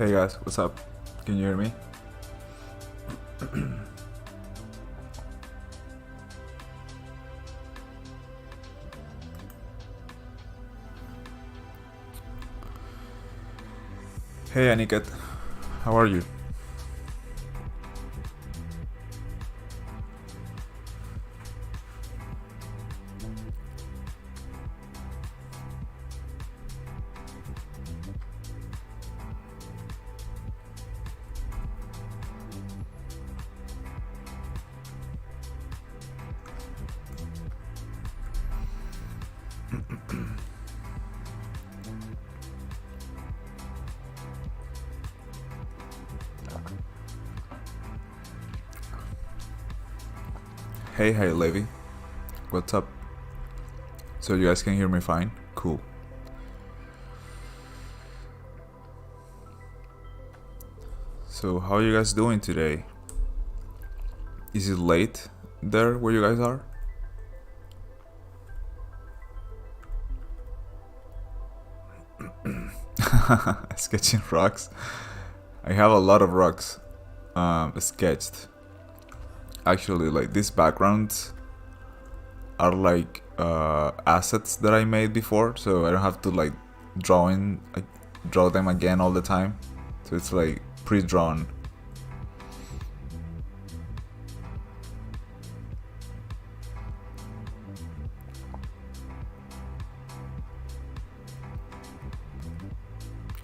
Hey guys, what's up? Can you hear me? Hey Aniket, how are you? Hey Levi, what's up? So you guys can hear me fine? Cool. So how are you guys doing today? Is it late there where you guys are? Sketching rocks. I have a lot of rocks sketched. Actually, like these backgrounds are like assets that I made before, so I don't have to like draw them again all the time. So it's like pre-drawn.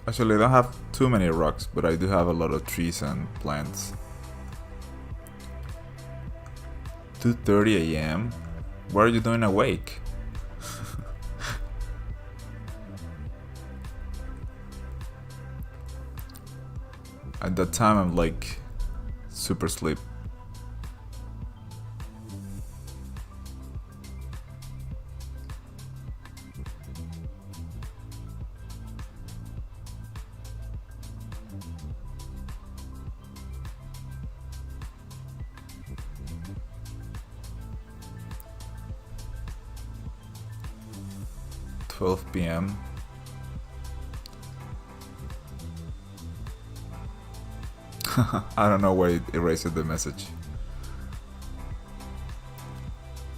Actually, I don't have too many rocks, but I do have a lot of trees and plants. 2:30 a.m. What are you doing awake? At that time, I'm like super sleep. p.m. I don't know why it erased the message.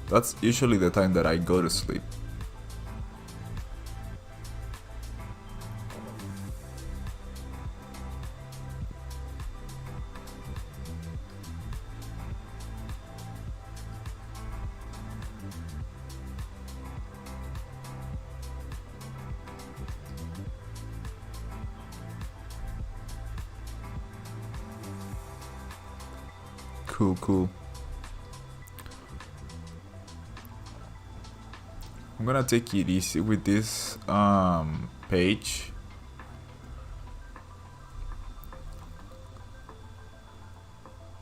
That's usually the time that I go to sleep. Cool. I'm gonna take it easy with this page.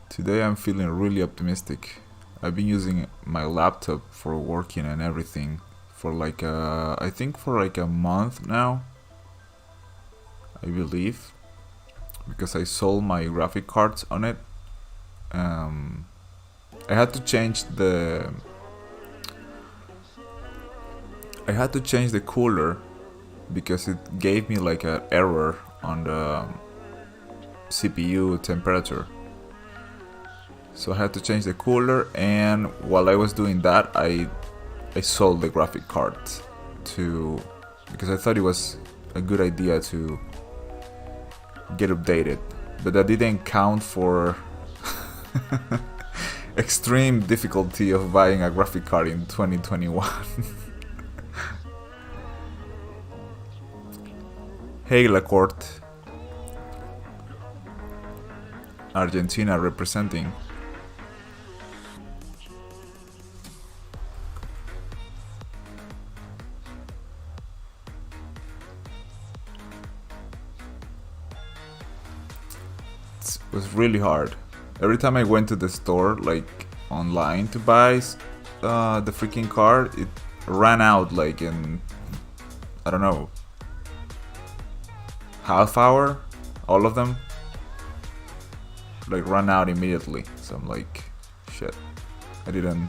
Today I'm feeling really optimistic. I've been using my laptop for working and everything for like I think for like a month now, I believe, because I sold my graphic cards on it. I had to change the cooler because it gave me like an error on the CPU temperature. So I had to change the cooler, and while I was doing that, I sold the graphic card because I thought it was a good idea to get updated, but that didn't count for extreme difficulty of buying a graphic card in 2021. Hey Lacorte, Argentina representing. It was really hard. Every time I went to the store, like online, to buy the freaking card, it ran out like in, I don't know, half hour. All of them like run out immediately. So I'm like, shit, I didn't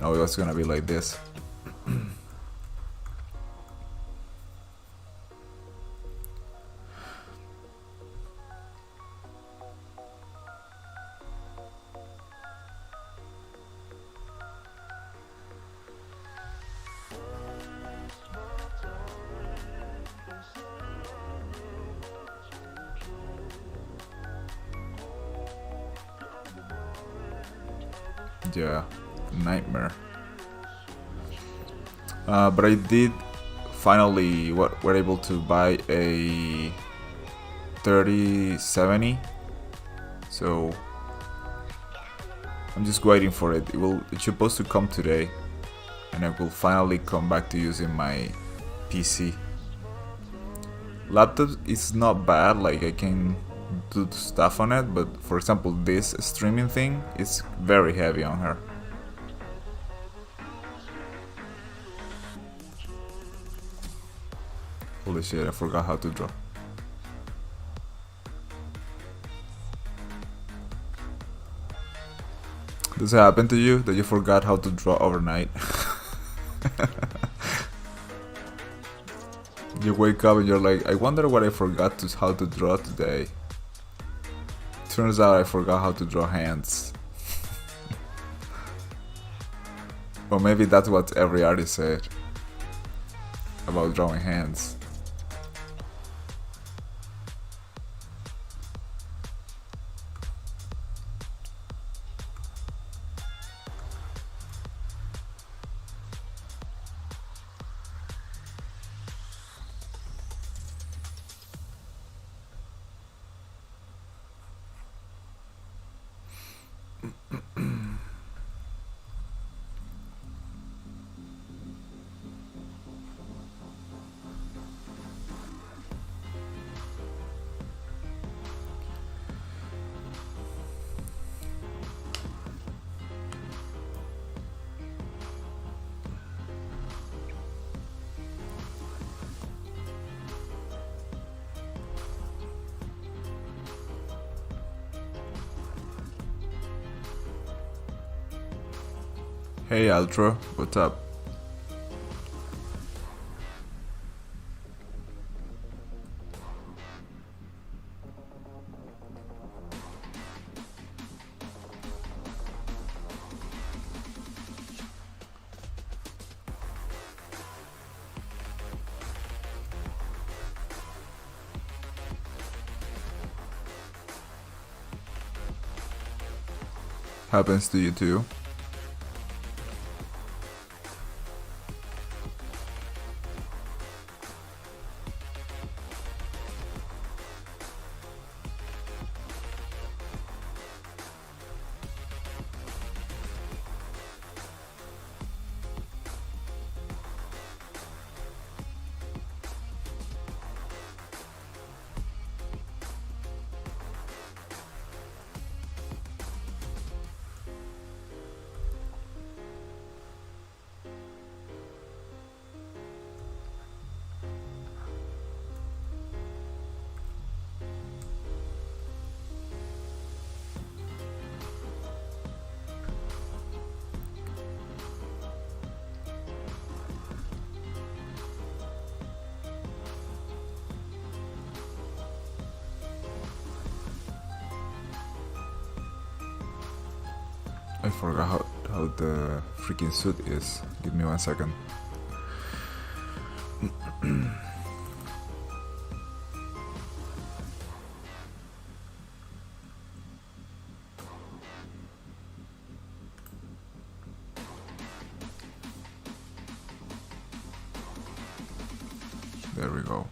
know it was gonna be like this. Yeah, nightmare. But I did finally were able to buy a 3070, so I'm just waiting for it. It's supposed to come today, and I will finally come back to using my PC. Laptop is not bad, like I can do stuff on it, but for example this streaming thing is very heavy on her. Holy shit, I forgot how to draw. Does it happen to you that you forgot how to draw overnight? You wake up and you're like, I wonder what I forgot how to draw today. Turns out I forgot how to draw hands. Or maybe that's what every artist said about drawing hands. Hey Albdur, what's up? Happens to you too? I forgot how the freaking suit is. Give me 1 second. There we go.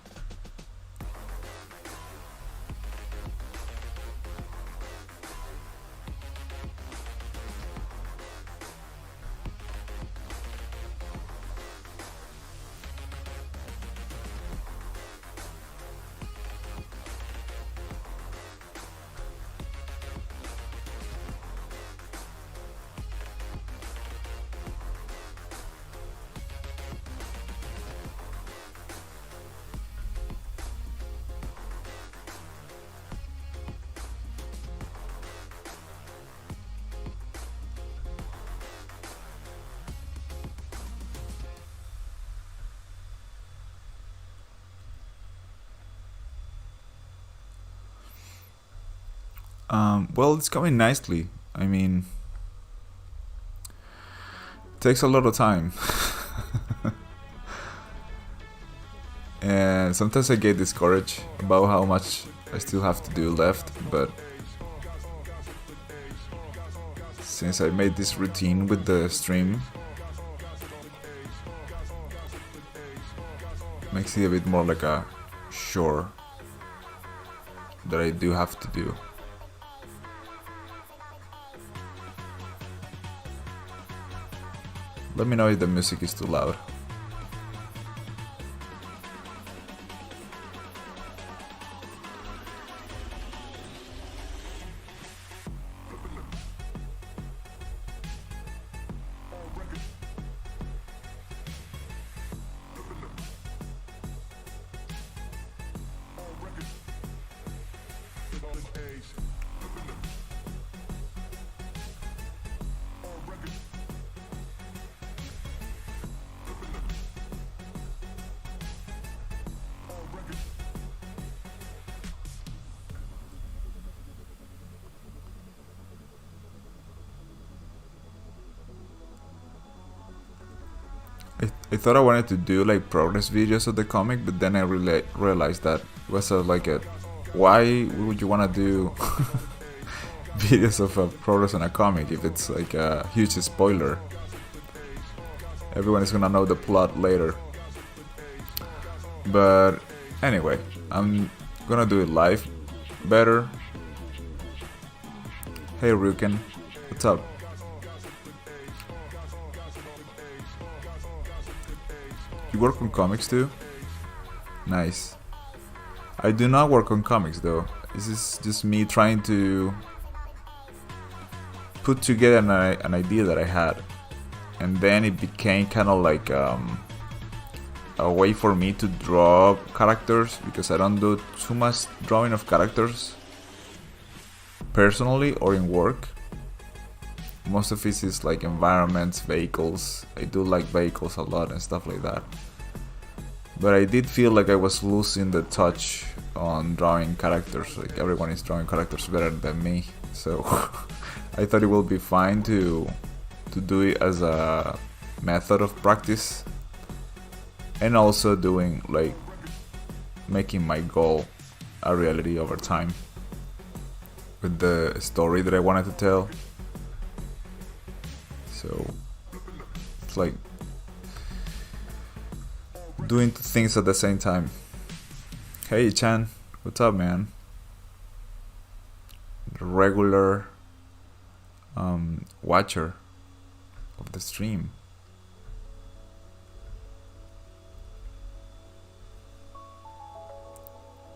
Well, it's coming nicely. I mean, it takes a lot of time. And sometimes I get discouraged about how much I still have to do left, but since I made this routine with the stream. Makes it a bit more like a chore that I do have to do. Let me know if the music is too loud. I thought I wanted to do like progress videos of the comic, but then I realized that it was like a, why would you want to do videos of progress on a comic if it's like a huge spoiler? Everyone is gonna know the plot later. But anyway, I'm gonna do it live better. Hey Ryuken, what's up? You work on comics too? Nice. I do not work on comics though. This is just me trying to put together an idea that I had. And then it became kind of like a way for me to draw characters, because I don't do too much drawing of characters personally or in work. Most of it is like environments, vehicles. I do like vehicles a lot and stuff like that. But I did feel like I was losing the touch on drawing characters. Like everyone is drawing characters better than me. So I thought it would be fine to do it as a method of practice. And also doing like making my goal a reality over time. With the story that I wanted to tell. So it's like doing two things at the same time. Hey Chan, what's up, man? The regular watcher of the stream.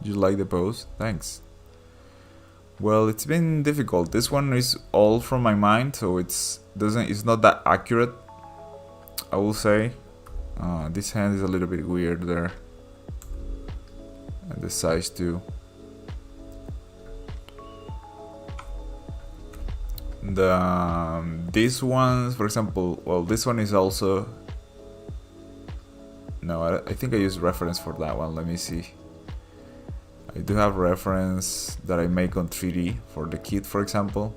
You like the post? Thanks. Well, it's been difficult. This one is all from my mind, so it's not that accurate, I will say. This hand is a little bit weird there, and the size too. These ones, for example, well, this one is also. No, I think I used reference for that one. Let me see. I do have reference that I make on 3D for the kit, for example,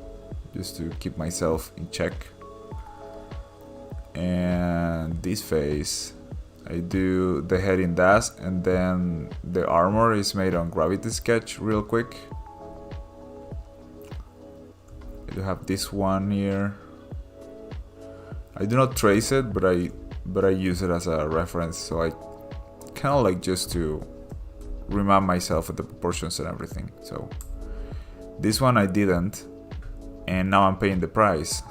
just to keep myself in check. And this face, I do the head in dash, and then the armor is made on Gravity Sketch real quick. I do have this one here. I do not trace it, but I use it as a reference, so I kind of like just to remind myself of the proportions and everything. So this one I didn't, and now I'm paying the price.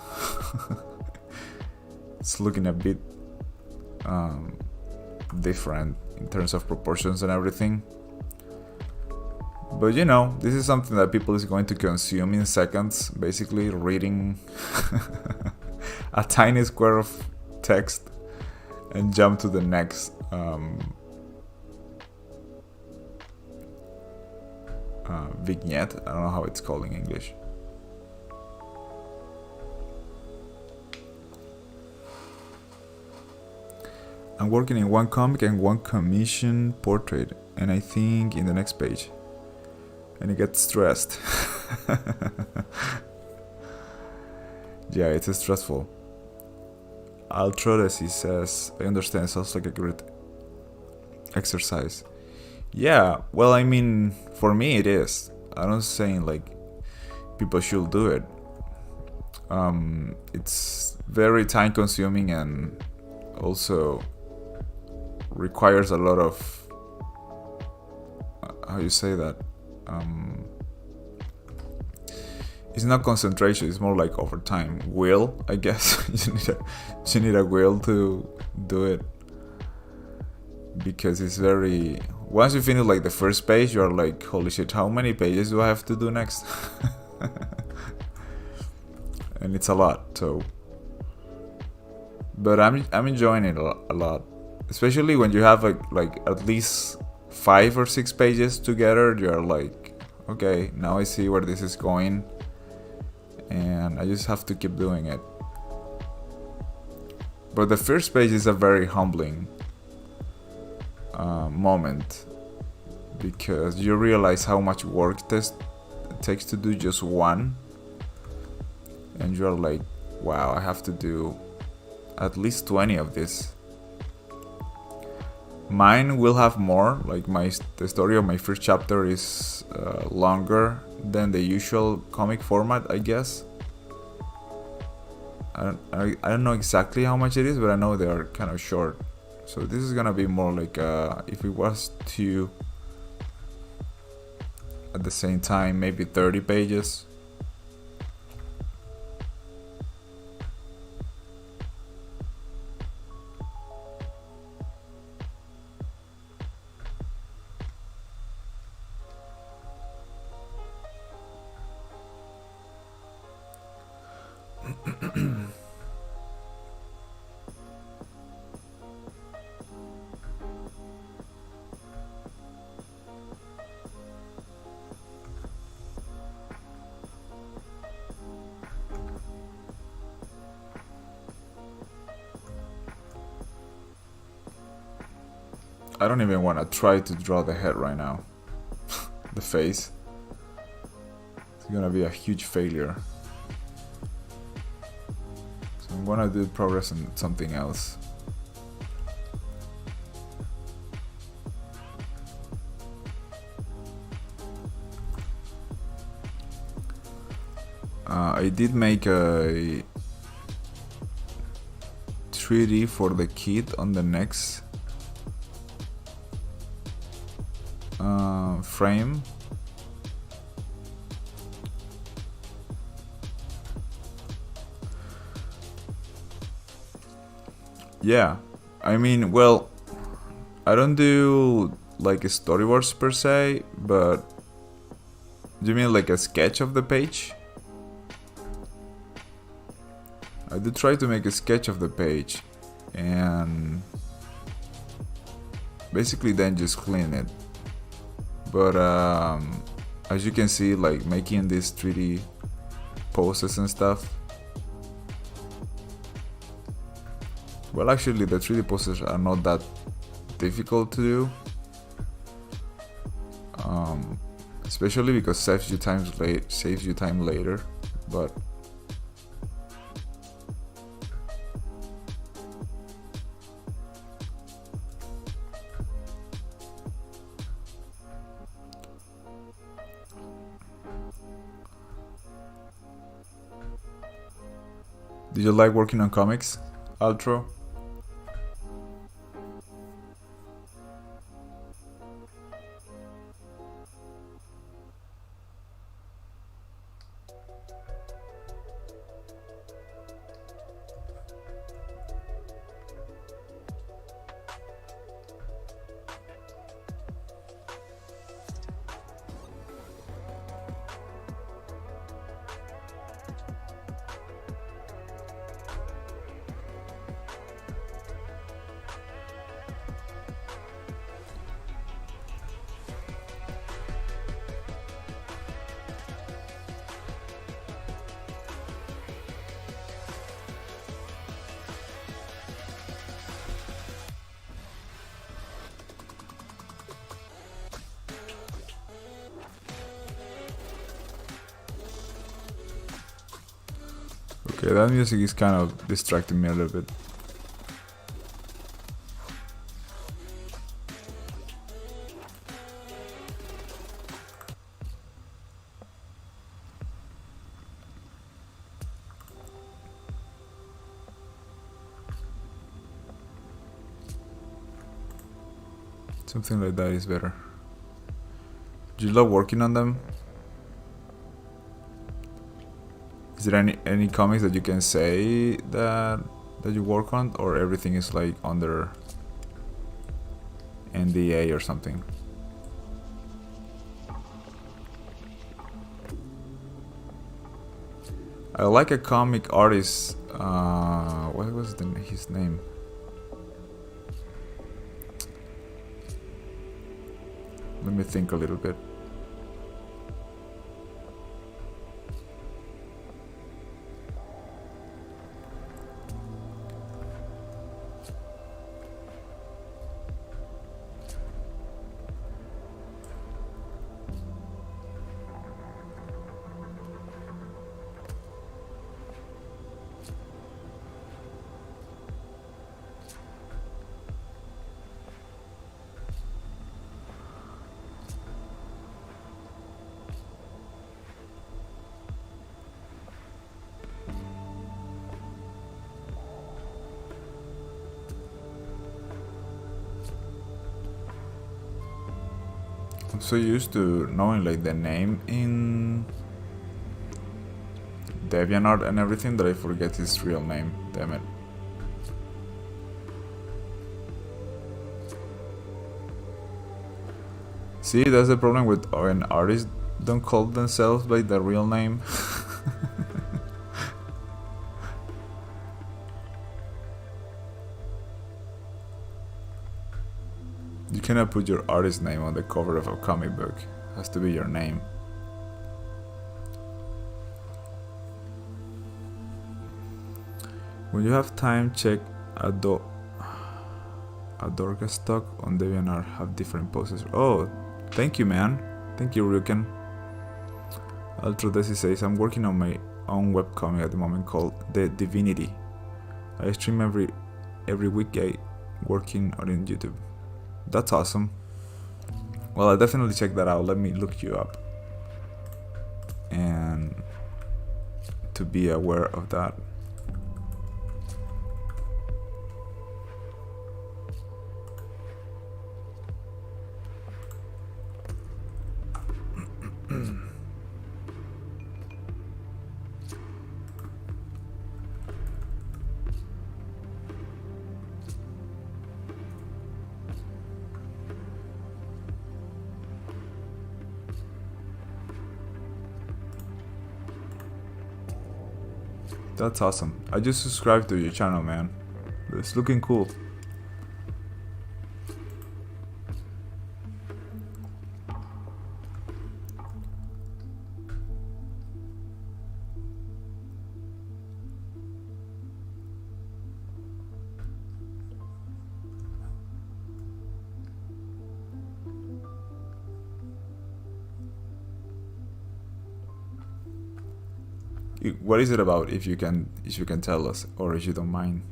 It's looking a bit different in terms of proportions and everything, but you know, this is something that people is going to consume in seconds, basically reading a tiny square of text and jump to the next vignette. I don't know how it's called in English. I'm working in one comic and one commission portrait, and I think in the next page. And I get stressed. Yeah, it's stressful. Altrodes, he says, I understand, sounds like a great exercise. Yeah, well, I mean, for me it is. I'm not saying like people should do it. It's very time consuming and also requires a lot of how you say that, it's not concentration, it's more like overtime will, I guess. You need a will to do it, because it's very, once you finish like the first page, you're like, holy shit, how many pages do I have to do next? And it's a lot. So but I'm enjoying it a lot, especially when you have like at least 5 or 6 pages together. You're like, okay, now I see where this is going, and I just have to keep doing it. But the first page is a very humbling moment, because you realize how much work it takes to do just one, and you're like, wow, I have to do at least 20 of this. Mine will have more, like the story of my first chapter is longer than the usual comic format, I guess. I don't know exactly how much it is, but I know they are kind of short. So this is gonna be more like if it was 2 at the same time, maybe 30 pages. I don't even want to try to draw the head right now. The face. It's gonna be a huge failure. So I'm gonna do progress on something else. I did make a 3D for the kid on the next frame. Yeah, I mean, well, I don't do like storyboards per se, but do you mean like a sketch of the page? I did try to make a sketch of the page and basically then just clean it. But as you can see, like making these 3D poses and stuff, well, actually the 3D poses are not that difficult to do, especially because saves you time later. But did you like working on comics, Altro? Okay, that music is kind of distracting me a little bit. Something like that is better. Do you love working on them? Is there any comics that you can say that you work on, or everything is like under NDA or something? I like a comic artist. What was his name? Let me think a little bit. I'm so used to knowing like the name in DeviantArt and everything that I forget his real name. Damn it. See, that's the problem with when artists don't call themselves by the real name. You cannot put your artist name on the cover of a comic book. It has to be your name. When you have time, check Adorga stock on DeviantArt. Have different poses. Oh, thank you, man. Thank you, Ryuken. Altrodesi says, I'm working on my own webcomic at the moment called The Divinity. I stream every weekday working on it on YouTube. That's awesome. Well, I'll definitely check that out. Let me look you up. And to be aware of that. That's awesome. I just subscribed to your channel, man. It's looking cool. What is it about, if you can tell us, or if you don't mind?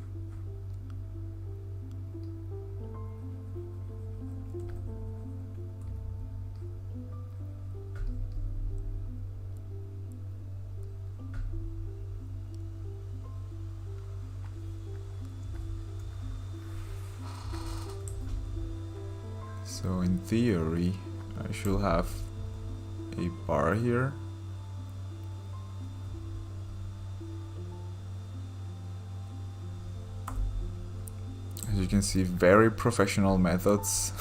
So in theory, I should have a bar here. As you can see, very professional methods.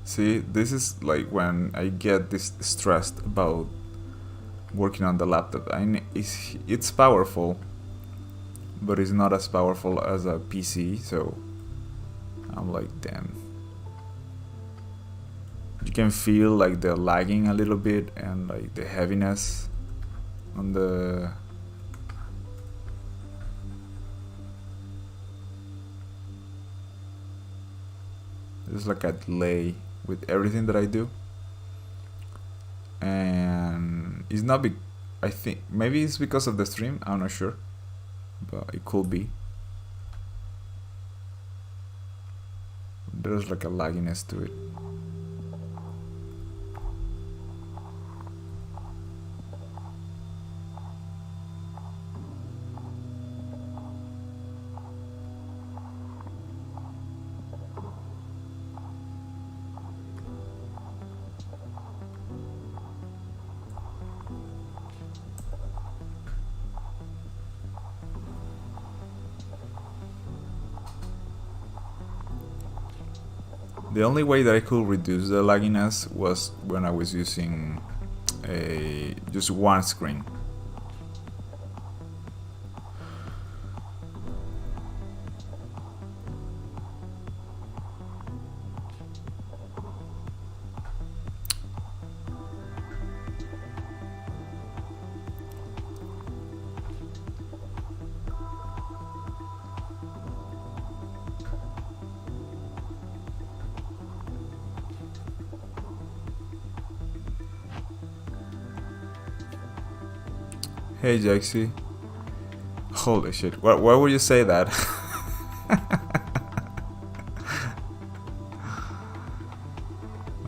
See, this is like when I get this stressed about working on the laptop. It's powerful, but it's not as powerful as a PC, so I'm like, damn. You can feel like the lagging a little bit and like the heaviness on the... There's like a delay with everything that I do. And it's not I think maybe it's because of the stream, I'm not sure, but it could be. there's like a lagginess to it. The only way that I could reduce the lagginess was when I was using just one screen. Hey Jaxie. Holy shit. Why would you say that?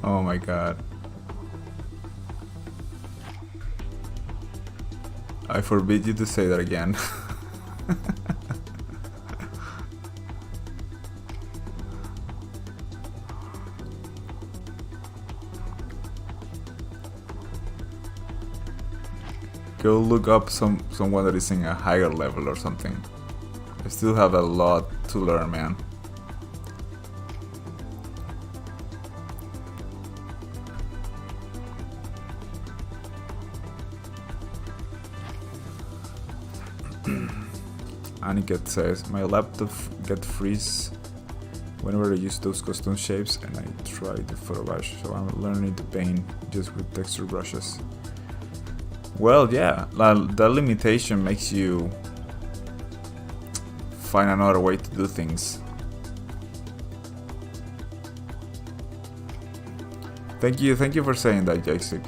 Oh my god. I forbid you to say that again. Go look up someone that is in a higher level or something. I still have a lot to learn, man. Aniket says, my laptop get freeze whenever I use those custom shapes and I try to photo brush, so I'm learning to paint just with texture brushes. Well, yeah, that limitation makes you find another way to do things. Thank you for saying that, Jason.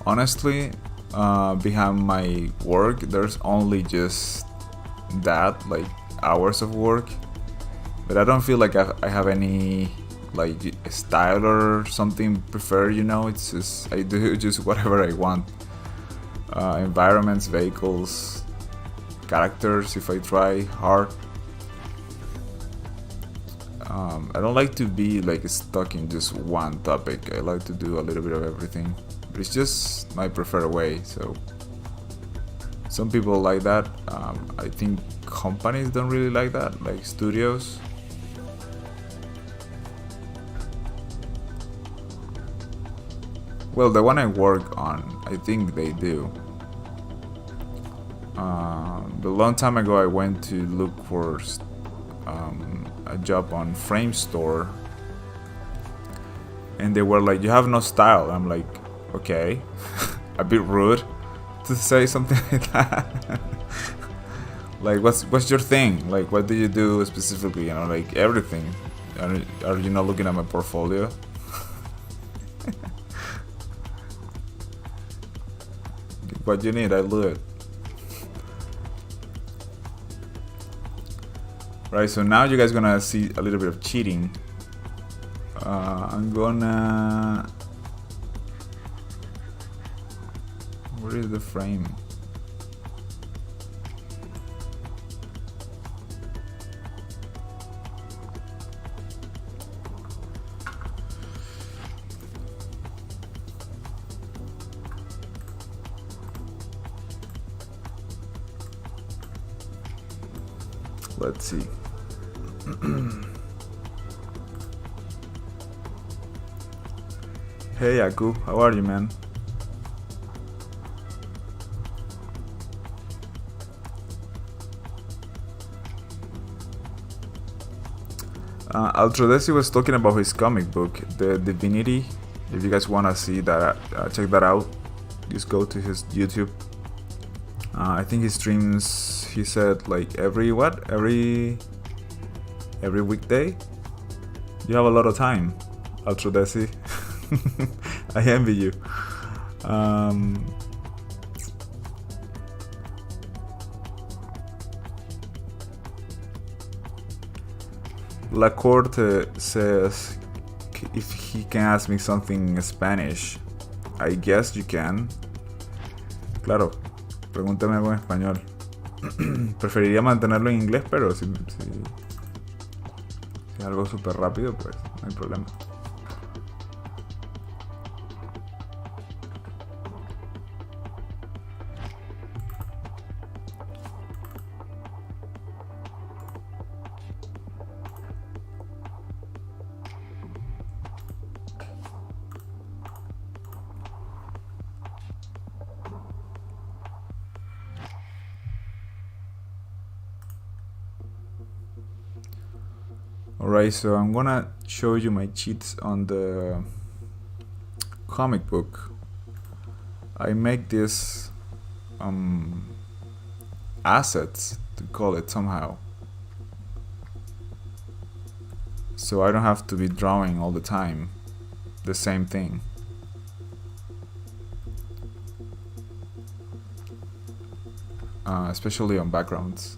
Honestly, behind my work, there's only just that, like hours of work, but I don't feel like I have any like style or something preferred, you know. It's just I do just whatever I want. Environments, vehicles, characters if I try hard. I don't like to be like stuck in just one topic. I like to do a little bit of everything. But it's just my preferred way, so some people like that. I think companies don't really like that, like studios. Well, the one I work on, I think they do. But a long time ago I went to look for a job on Frame Store, and they were like, you have no style. I'm like, okay. A bit rude to say something like that. Like, what's your thing? Like, what do you do specifically? You know, like everything. Are you not looking at my portfolio? What you need, I do it. Right, so now you guys gonna see a little bit of cheating. I'm gonna... Where is the frame? Let's see. Hey Aku, how are you, man? Altrodesi was talking about his comic book, The Divinity. If you guys wanna see that, check that out. Just go to his YouTube. I think he streams, he said, like every weekday. You have a lot of time, Altrodesi. I envy you. La Corte says if he can ask me something in Spanish. I guess you can. Claro, pregúntame algo en español. Preferiría mantenerlo en inglés, pero si es algo súper rápido, pues no hay problema. Alright, so I'm gonna show you my cheats on the comic book. I make this assets, to call it somehow, so I don't have to be drawing all the time the same thing. Especially on backgrounds.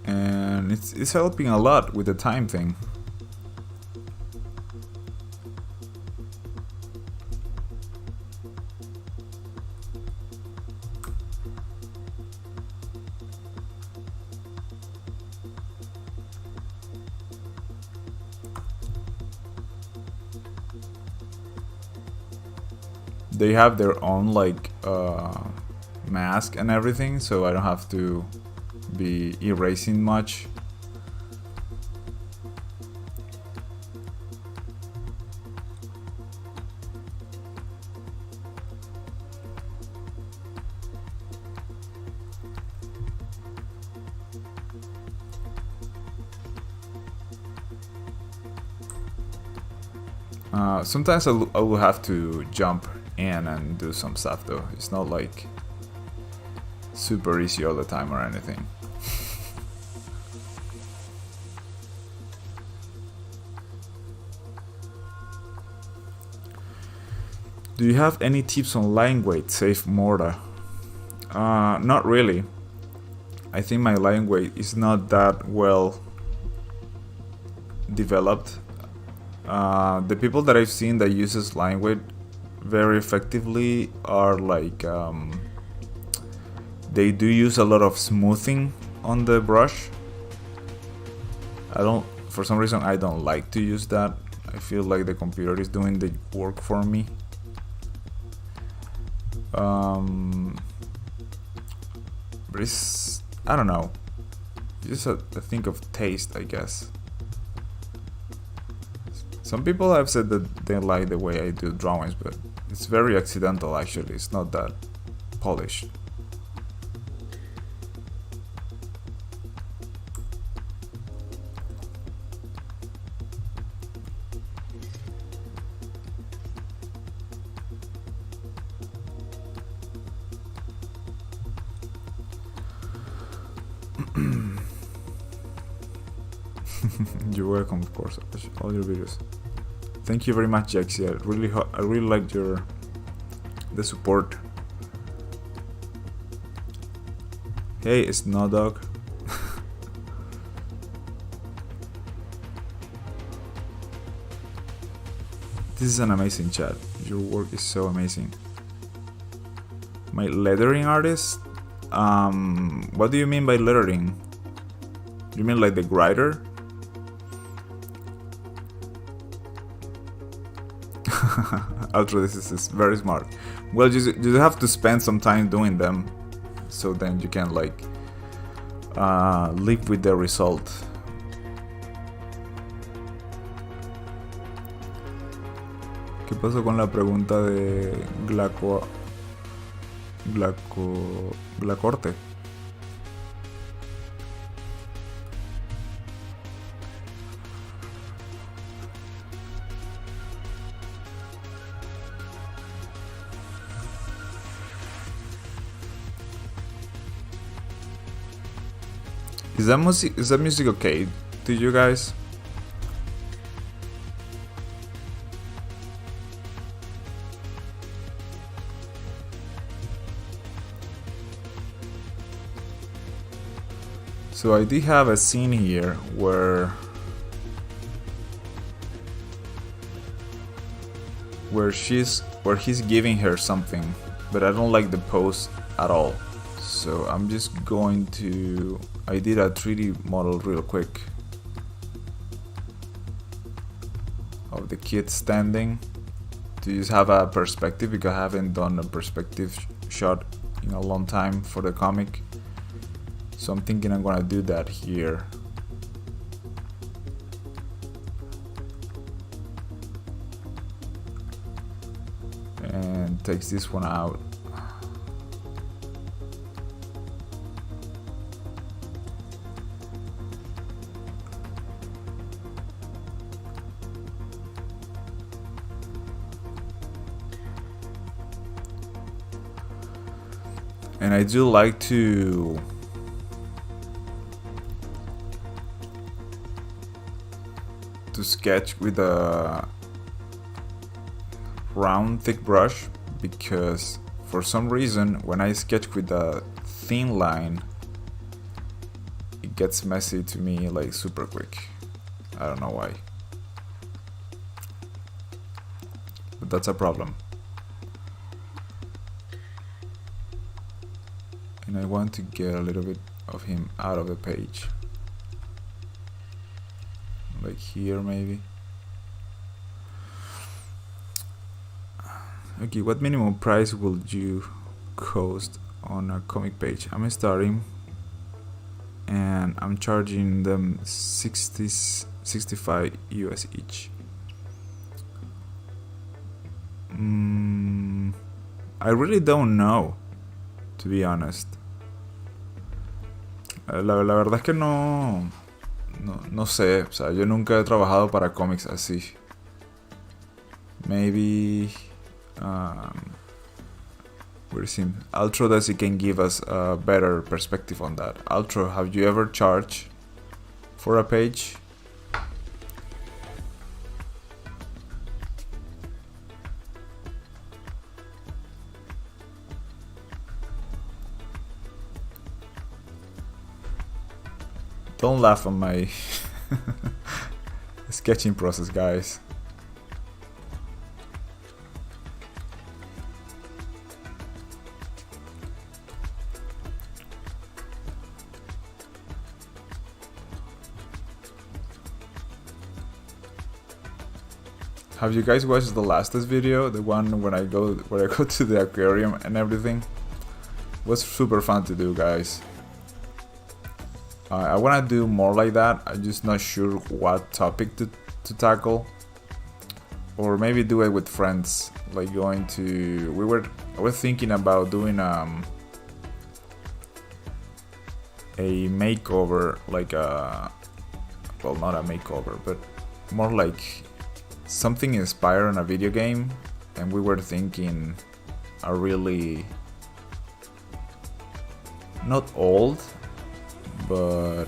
And it's helping a lot with the time thing. They have their own like mask and everything, so I don't have to be erasing much. Sometimes I will have to jump in and do some stuff though. It's not like super easy all the time or anything. Do you have any tips on line weight, save Morta? Not really. I think my line weight is not that well developed. The people that I've seen that uses line weight very effectively are like they do use a lot of smoothing on the brush. For some reason I don't like to use that. I feel like the computer is doing the work for me. But it's, I don't know, just a thing of taste, I guess. Some people have said that they like the way I do drawings, but it's very accidental actually, it's not that polished. You're welcome, of course. All your videos. Thank you very much, Jaxie. I really liked the support. Hey, Snow Dog. This is an amazing chat. Your work is so amazing. My lettering artist? What do you mean by lettering? You mean like the grider? Outro, this is very smart. Well, you have to spend some time doing them, so then you can like live with the result. ¿Qué pasó con la pregunta de Glacorte? Is that music okay to you guys? So I did have a scene here where he's giving her something, but I don't like the pose at all. So I'm just going to, I did a 3D model real quick of the kid standing to just have a perspective, because I haven't done a perspective shot in a long time for the comic. So I'm thinking I'm gonna do that here. And takes this one out. And I do like to sketch with a round thick brush, because for some reason when I sketch with a thin line it gets messy to me like super quick. I don't know why, but that's a problem. And I want to get a little bit of him out of the page, like here maybe. Okay, what minimum price would you cost on a comic page? I'm starting and I'm charging them 65 US each. I really don't know, to be honest. La verdad es que no sé, o sea, yo nunca he trabajado para cómics así. Maybe we're seeing Altro that he can give us a better perspective on that. Altro, have you ever charged for a page? Don't laugh at my sketching process, guys. Have you guys watched the lastest video? The one when I go to the aquarium and everything? It was super fun to do, guys. I want to do more like that. I'm just not sure what topic to tackle, or maybe do it with friends, like going to I was thinking about doing a makeover, like well, not a makeover, but more like something inspired on a video game. And we were thinking a really not old, but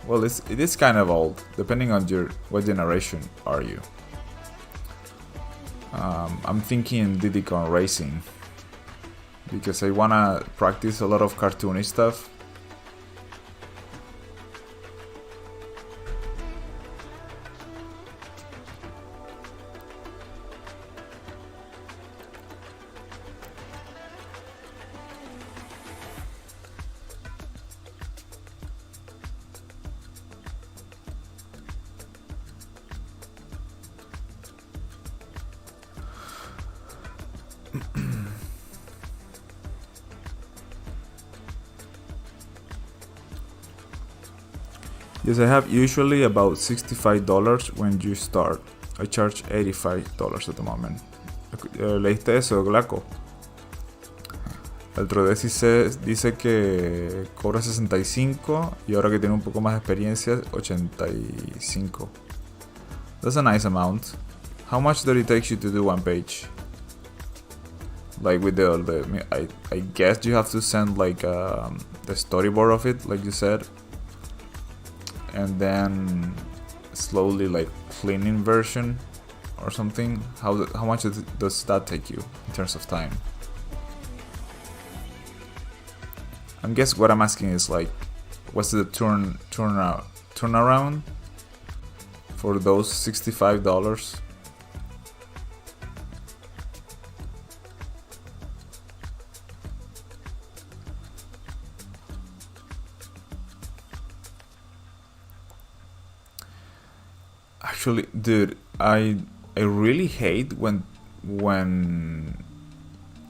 well, it is kind of old, depending on what generation are you. I'm thinking Diddy Kong Racing, because I wanna practice a lot of cartoony stuff. Yes, I have usually about $65 when you start. I charge $85 at the moment. ¿Leíste eso, Glaco? El Trodesi dice que cobra 65 y ahora que tiene un poco más de experiencia, 85. That's a nice amount. How much does it take you to do one page? Like with I guess you have to send like the storyboard of it, like you said. and then slowly like cleaning version or something. How much does that take you in terms of time? I guess what I'm asking is like, what's the turnaround for those $65? Actually, dude, I really hate when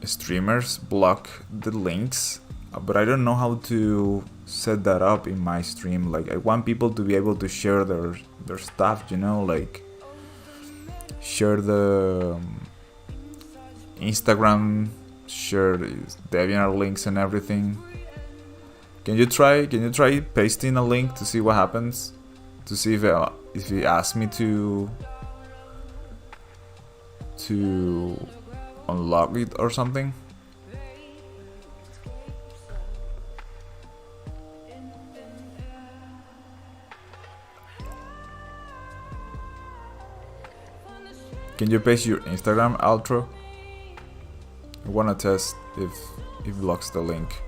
streamers block the links, but I don't know how to set that up in my stream. Like, I want people to be able to share their stuff, you know, like share the Instagram, share DeviantArt links and everything. Can you try pasting a link to see what happens? To see if he asks me to unlock it or something. Can you paste your Instagram, Albdur? I wanna test if it blocks the link.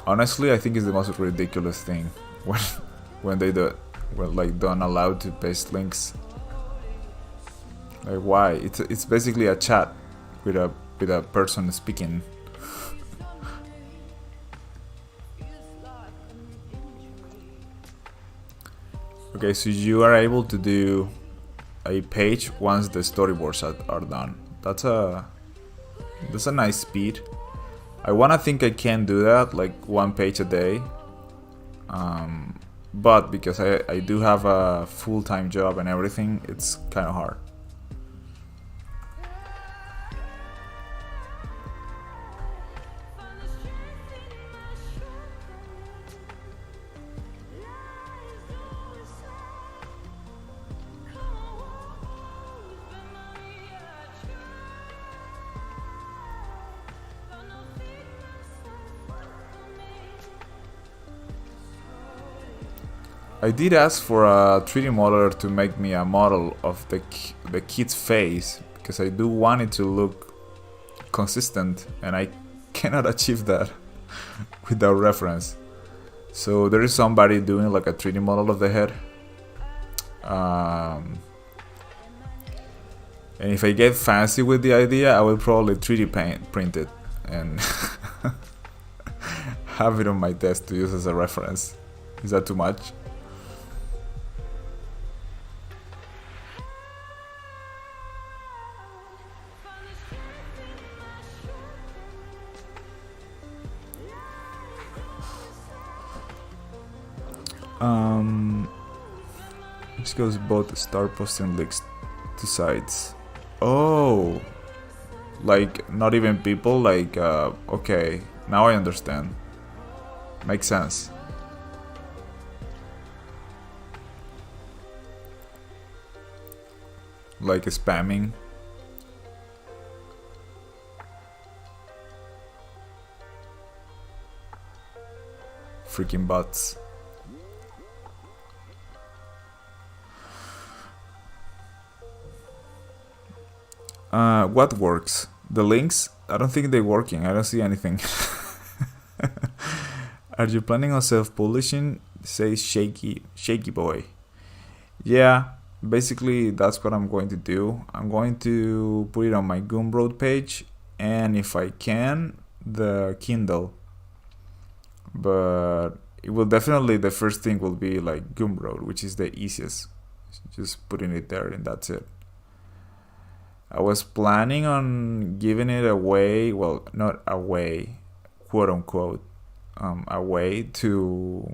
Honestly, I think it's the most ridiculous thing when they don't allow to paste links. Like, why? It's basically a chat with a person speaking. Okay, so you are able to do a page once the storyboards are done. That's a nice speed. I wanna think I can do that, like one page a day. But because I do have a full-time job and everything, it's kind of hard. I did ask for a 3D modeler to make me a model of the kid's face, because I do want it to look consistent, and I cannot achieve that without reference. So there is somebody doing like a 3D model of the head. And if I get fancy with the idea, I will probably 3D print it and have it on my desk to use as a reference. Is that too much? This goes both start posting links to sites. Oh, like not even people, like okay, now I understand. Makes sense. Like spamming. Freaking bots. What works? The links? I don't think they're working. I don't see anything. Are you planning on self-publishing? Says Shaky Boy. Yeah, basically that's what I'm going to do. I'm going to put it on my Gumroad page, and if I can, the Kindle. But it will definitely, the first thing will be like Gumroad, which is the easiest. Just putting it there and that's it. I was planning on giving it away, well, not away, quote unquote, away to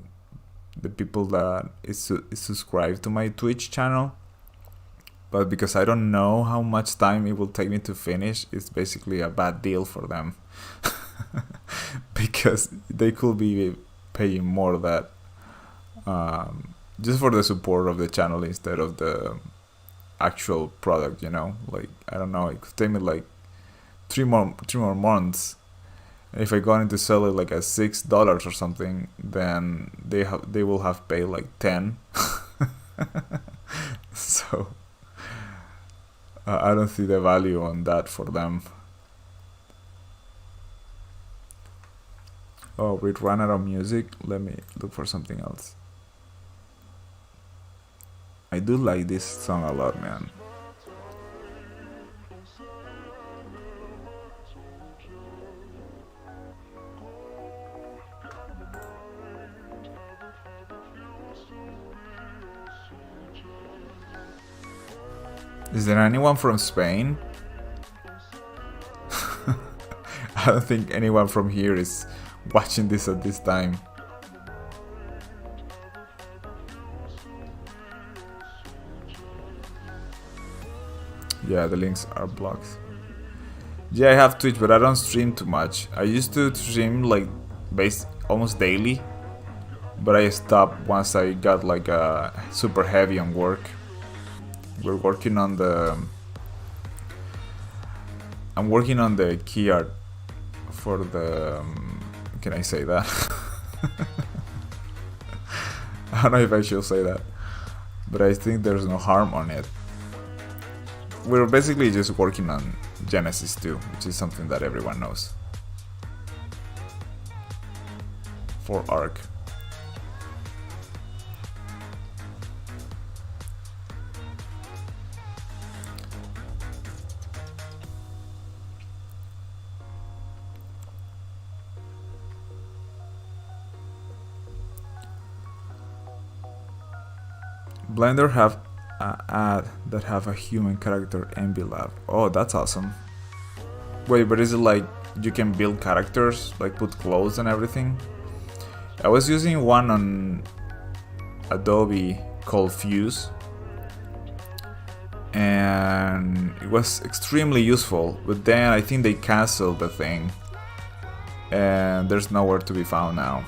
the people that is subscribed to my Twitch channel. But because I don't know how much time it will take me to finish, it's basically a bad deal for them. Because they could be paying more that just for the support of the channel instead of the actual product, you know. Like, I don't know, it could take me like three more months If I go in to sell it like at $6 or something, then they will have paid like 10. So I don't see the value on that for them. Oh, we ran out of music. Let me look for something else. I do like this song a lot, man. Is there anyone from Spain? I don't think anyone from here is watching this at this time. Yeah, the links are blocked. Yeah, I have Twitch, but I don't stream too much. I used to stream like almost daily, but I stopped once I got like super heavy on work. We're working on the... I'm working on the key art for the... can I say that? I don't know if I should say that, but I think there's no harm on it. We're basically just working on Genesis 2, which is something that everyone knows. For Arc. Blender have an ad that have a human character and be lab. Oh, that's awesome. Wait, but is it like you can build characters, like put clothes and everything? I was using one on Adobe called Fuse, and it was extremely useful, but then I think they canceled the thing and there's nowhere to be found now.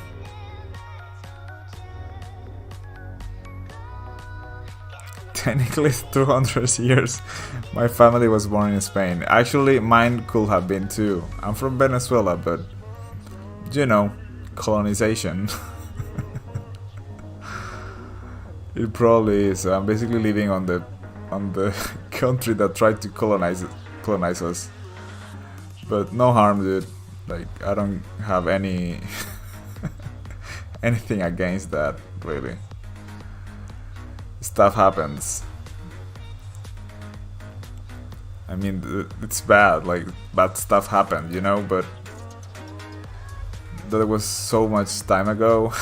Technically 200 years. My family was born in Spain. Actually, mine could have been too. I'm from Venezuela, but you know, colonization. It probably is. I'm basically living on the country that tried to colonize us. But no harm, dude. Like, I don't have any anything against that, really. Stuff happens. I mean, it's bad, like bad stuff happened, you know, but that was so much time ago.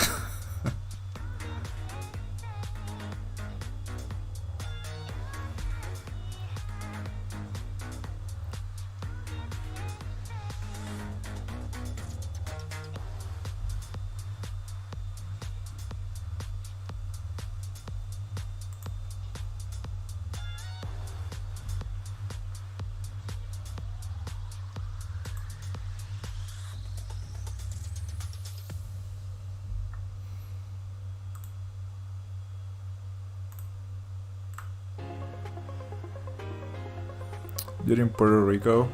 You're in Puerto Rico?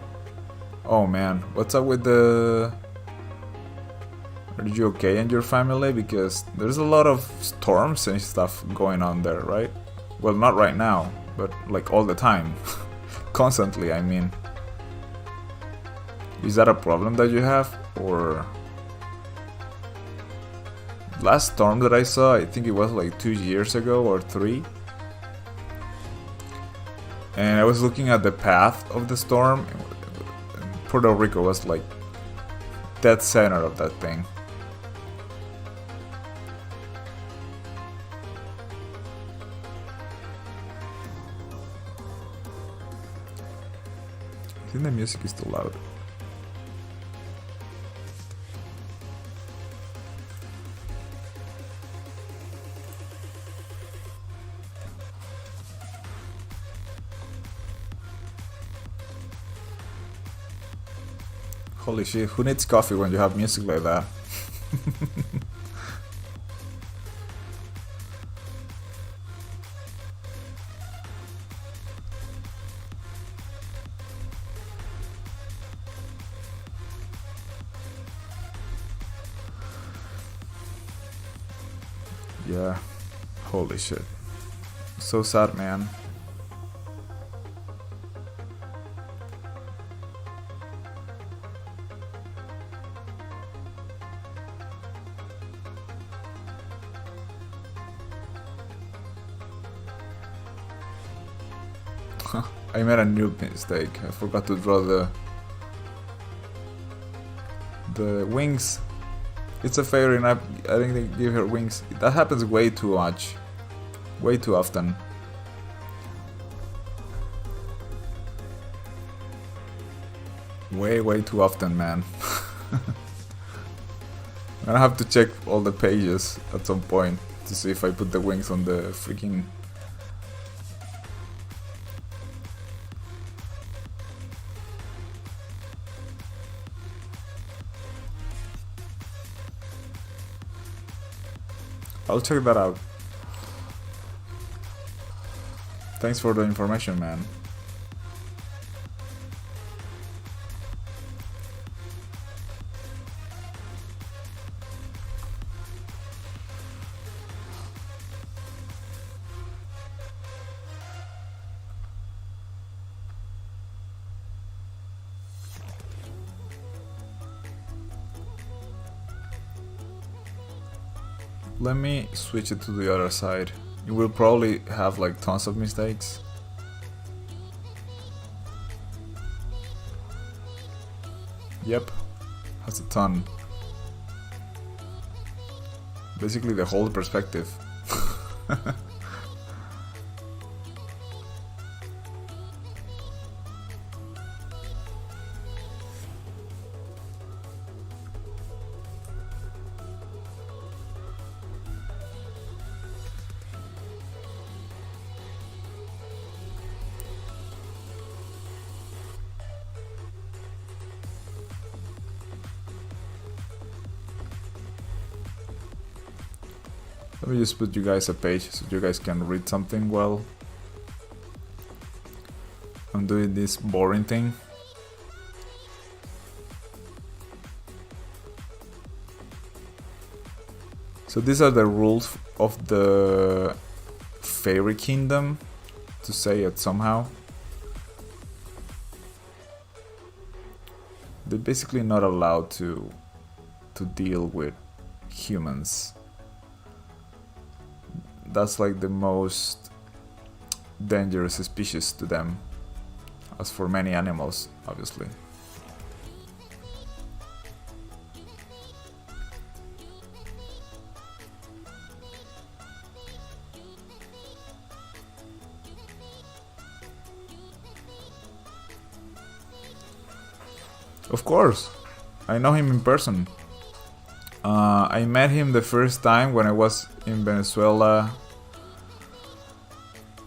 Oh man, what's up with the... Are you okay and your family? Because there's a lot of storms and stuff going on there, right? Well, not right now, but like all the time. Constantly, I mean. Is that a problem that you have? Or... Last storm that I saw, I think it was like 2 years ago or 3. And I was looking at the path of the storm, and Puerto Rico was like dead center of that thing. I think the music is too loud. Holy shit, who needs coffee when you have music like that? Yeah. Holy shit. So sad, man. I made a new mistake. I forgot to draw the wings. It's a fairy and I think they give her wings. That happens way too much. Way too often. Way too often, man. I'm gonna have to check all the pages at some point to see if I put the wings on the freaking... I'll check that out. Thanks for the information, man. Let me switch it to the other side. You will probably have like tons of mistakes. Yep, has a ton. Basically the whole perspective. Let me just put you guys a page so you guys can read something well. I'm doing this boring thing. So these are the rules of the fairy kingdom, to say it somehow. They're basically not allowed to deal with humans. That's like the most dangerous species to them, as for many animals, obviously. Of course, I know him in person. I met him the first time when I was in Venezuela.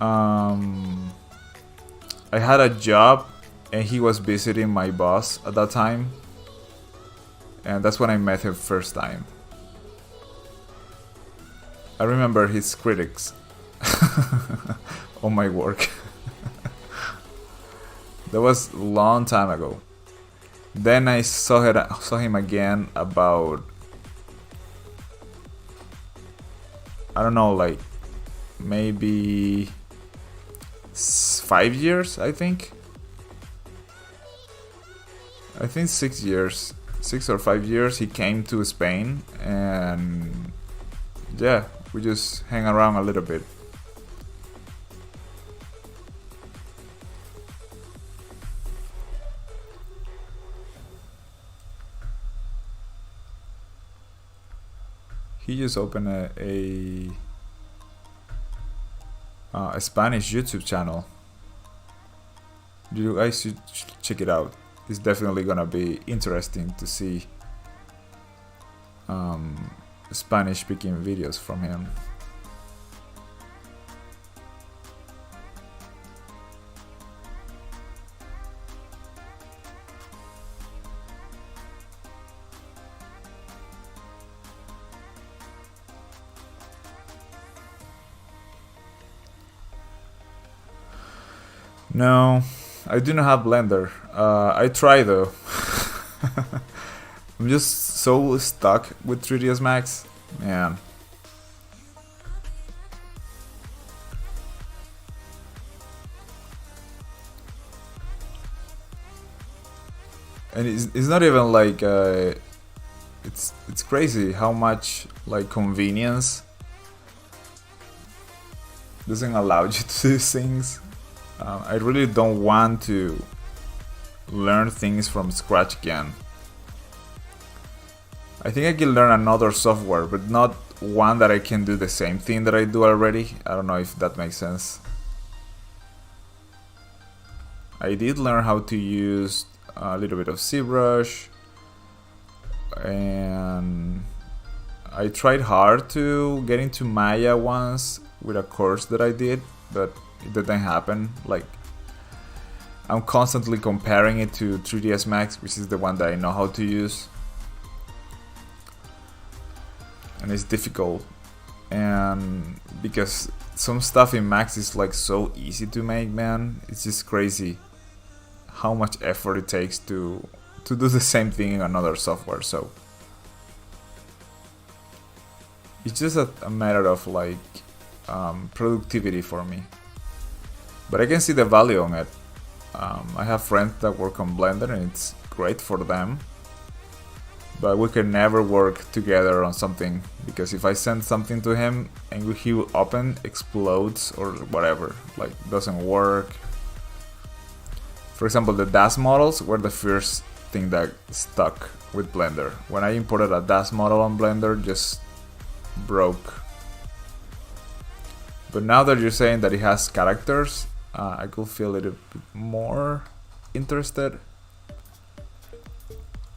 I had a job and he was visiting my boss at that time. And that's when I met him first time. I remember his critics on my work. That was a long time ago. Then I saw him again about, I don't know, like maybe 5 years, I think. I think 6 years, 6 or 5 years. He came to Spain and yeah, we just hang around a little bit. He just opened a Spanish YouTube channel. You guys should check it out. It's definitely gonna be interesting to see Spanish speaking videos from him. No, I do not have Blender. I try though. I'm just so stuck with 3ds Max, man. And it's not even like it's crazy how much like convenience doesn't allow you to do things. I really don't want to learn things from scratch again. I think I can learn another software, but not one that I can do the same thing that I do already. I don't know if that makes sense. I did learn how to use a little bit of ZBrush, and I tried hard to get into Maya once with a course that I did, but it didn't happen. Like, I'm constantly comparing it to 3ds Max, which is the one that I know how to use, and it's difficult. And because some stuff in Max is like so easy to make, man, it's just crazy how much effort it takes to do the same thing in another software. So it's just a matter of like productivity for me, but I can see the value on it. I have friends that work on Blender and it's great for them, but we can never work together on something, because if I send something to him and he will open, explodes or whatever, like doesn't work. For example, the DAS models were the first thing that stuck with Blender. When I imported a DAS model on Blender, just broke. But now that you're saying that it has characters, I could feel a little bit more interested.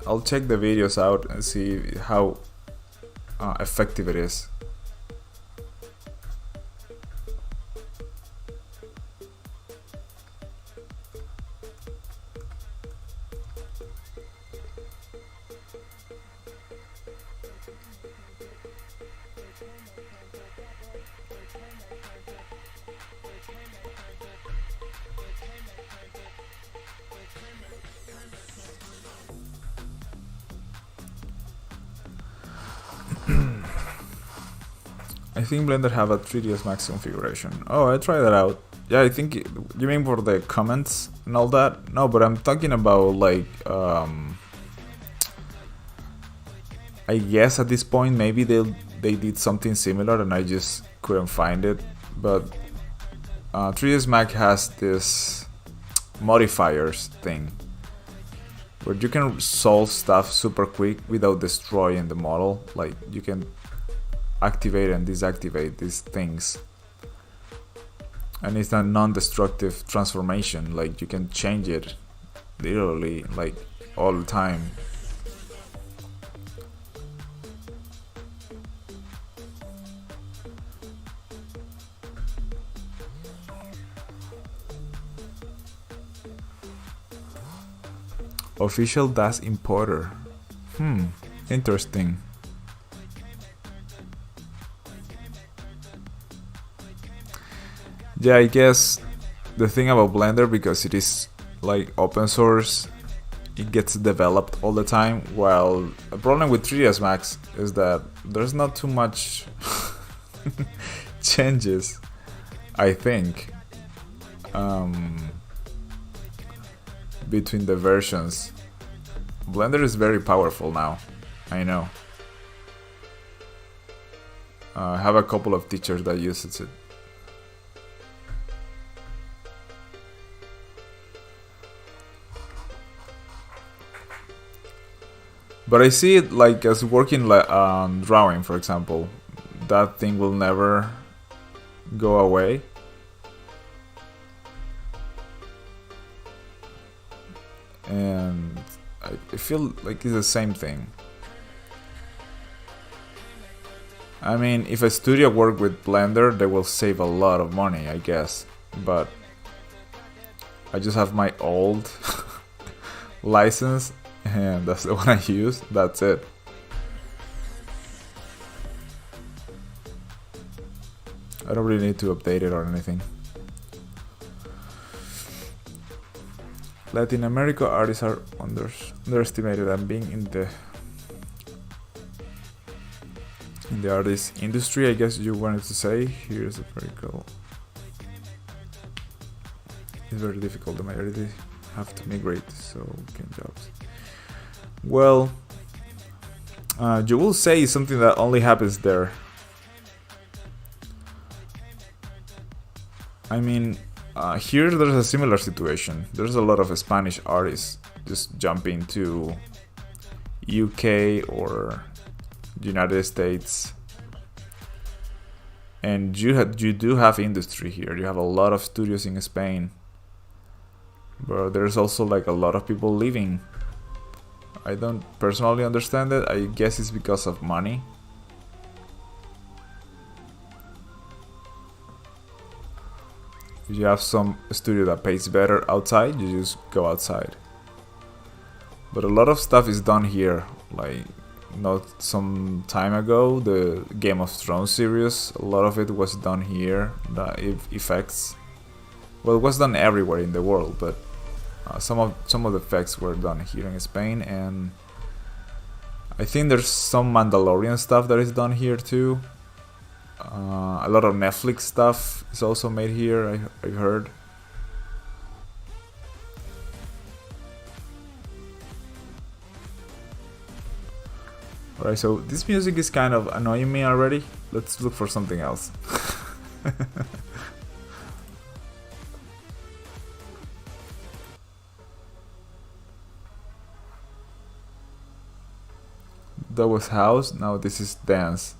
I'll check the videos out and see how effective it is. I think Blender have a 3ds Max configuration. Oh, I tried that out. Yeah, I think you mean for the comments and all that? No, but I'm talking about like I guess at this point maybe they did something similar and I just couldn't find it. But 3ds Max has this modifiers thing where you can solve stuff super quick without destroying the model. Like you can activate and deactivate these things, and it's a non-destructive transformation. Like you can change it literally like all the time. Official DAS importer. Interesting. Yeah, I guess the thing about Blender, because it is like open source, it gets developed all the time, while a problem with 3ds Max is that there's not too much changes, I think, between the versions. Blender is very powerful now, I know. I have a couple of teachers that uses it. But I see it like as working on drawing, for example. That thing will never go away. And I feel like it's the same thing. I mean, if a studio worked with Blender, they will save a lot of money, I guess. But I just have my old license, and that's the one I use. That's it. I don't really need to update it or anything. Latin America artists are underestimated, and being in the artist industry, I guess you wanted to say. Here's a very cool. It's very difficult. The majority have to migrate, so can jobs. Well, you will say something that only happens there. I mean, here there's a similar situation. There's a lot of Spanish artists just jumping to UK or United States, and you do have industry here. You have a lot of studios in Spain, but there's also like a lot of people leaving. I don't personally understand it. I guess it's because of money. If you have some studio that pays better outside, you just go outside. But a lot of stuff is done here. Like, not some time ago, the Game of Thrones series, a lot of it was done here. The effects, well, it was done everywhere in the world, but some of the effects were done here in Spain. And I think there's some Mandalorian stuff that is done here too. A lot of Netflix stuff is also made here, I heard. Alright, so this music is kind of annoying me already. Let's look for something else. That was house, now this is dance.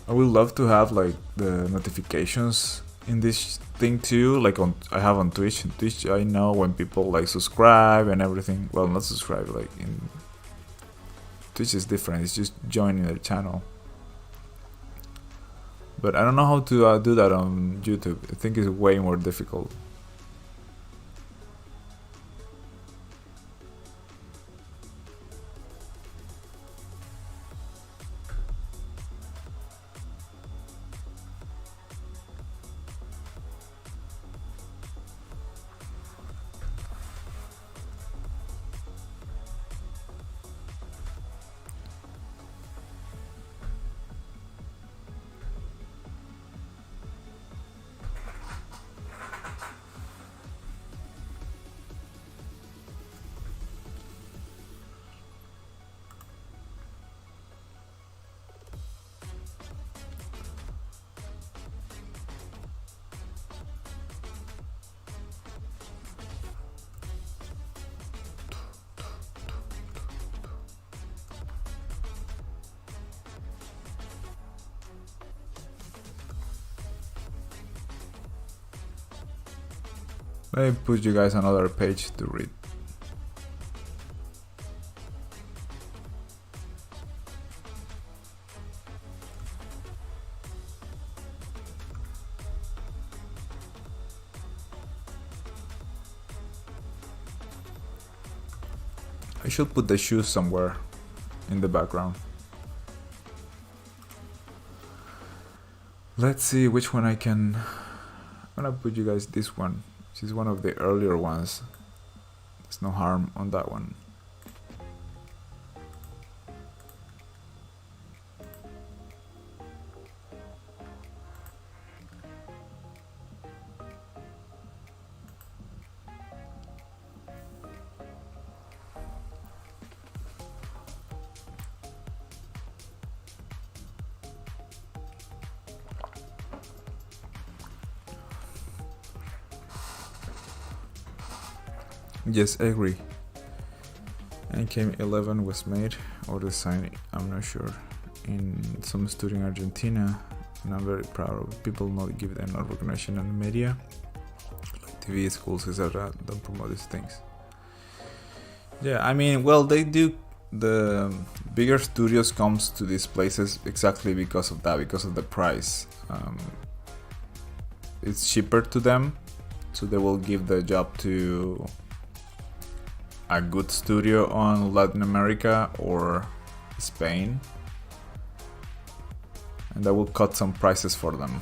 I would love to have like the notifications in this thing too, like I have on Twitch. Twitch, I know when people like subscribe and everything. Well, not subscribe, like in Twitch is different. It's just joining their channel. But I don't know how to do that on YouTube. I think it's way more difficult. Let me put you guys another page to read. I should put the shoes somewhere in the background. Let's see which one I can. I'm gonna put you guys this one. This is one of the earlier ones. There's no harm on that one. Yes, I agree. NK11 was made or designed, I'm not sure, in some studio in Argentina. and I'm very proud of people not give them enough recognition in the media, like TV, schools, etc. Don't promote these things. Yeah, I mean, well, they do. The bigger studios comes to these places exactly because of that, because of the price. It's cheaper to them, so they will give the job to a good studio on Latin America or Spain, and that will cut some prices for them.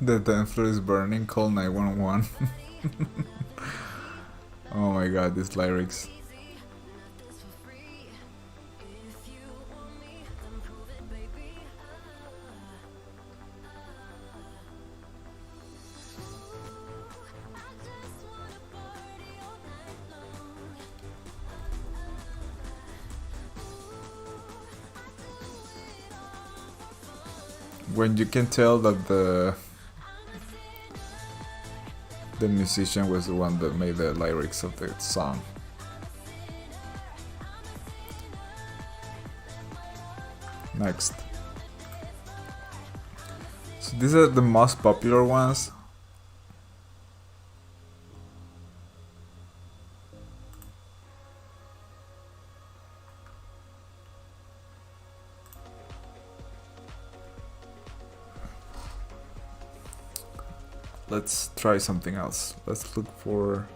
The dance floor is burning, call 911. Oh my god, these lyrics. When you can tell that the musician was the one that made the lyrics of the song. Next. So these are the most popular ones. Let's try something else. Let's look for...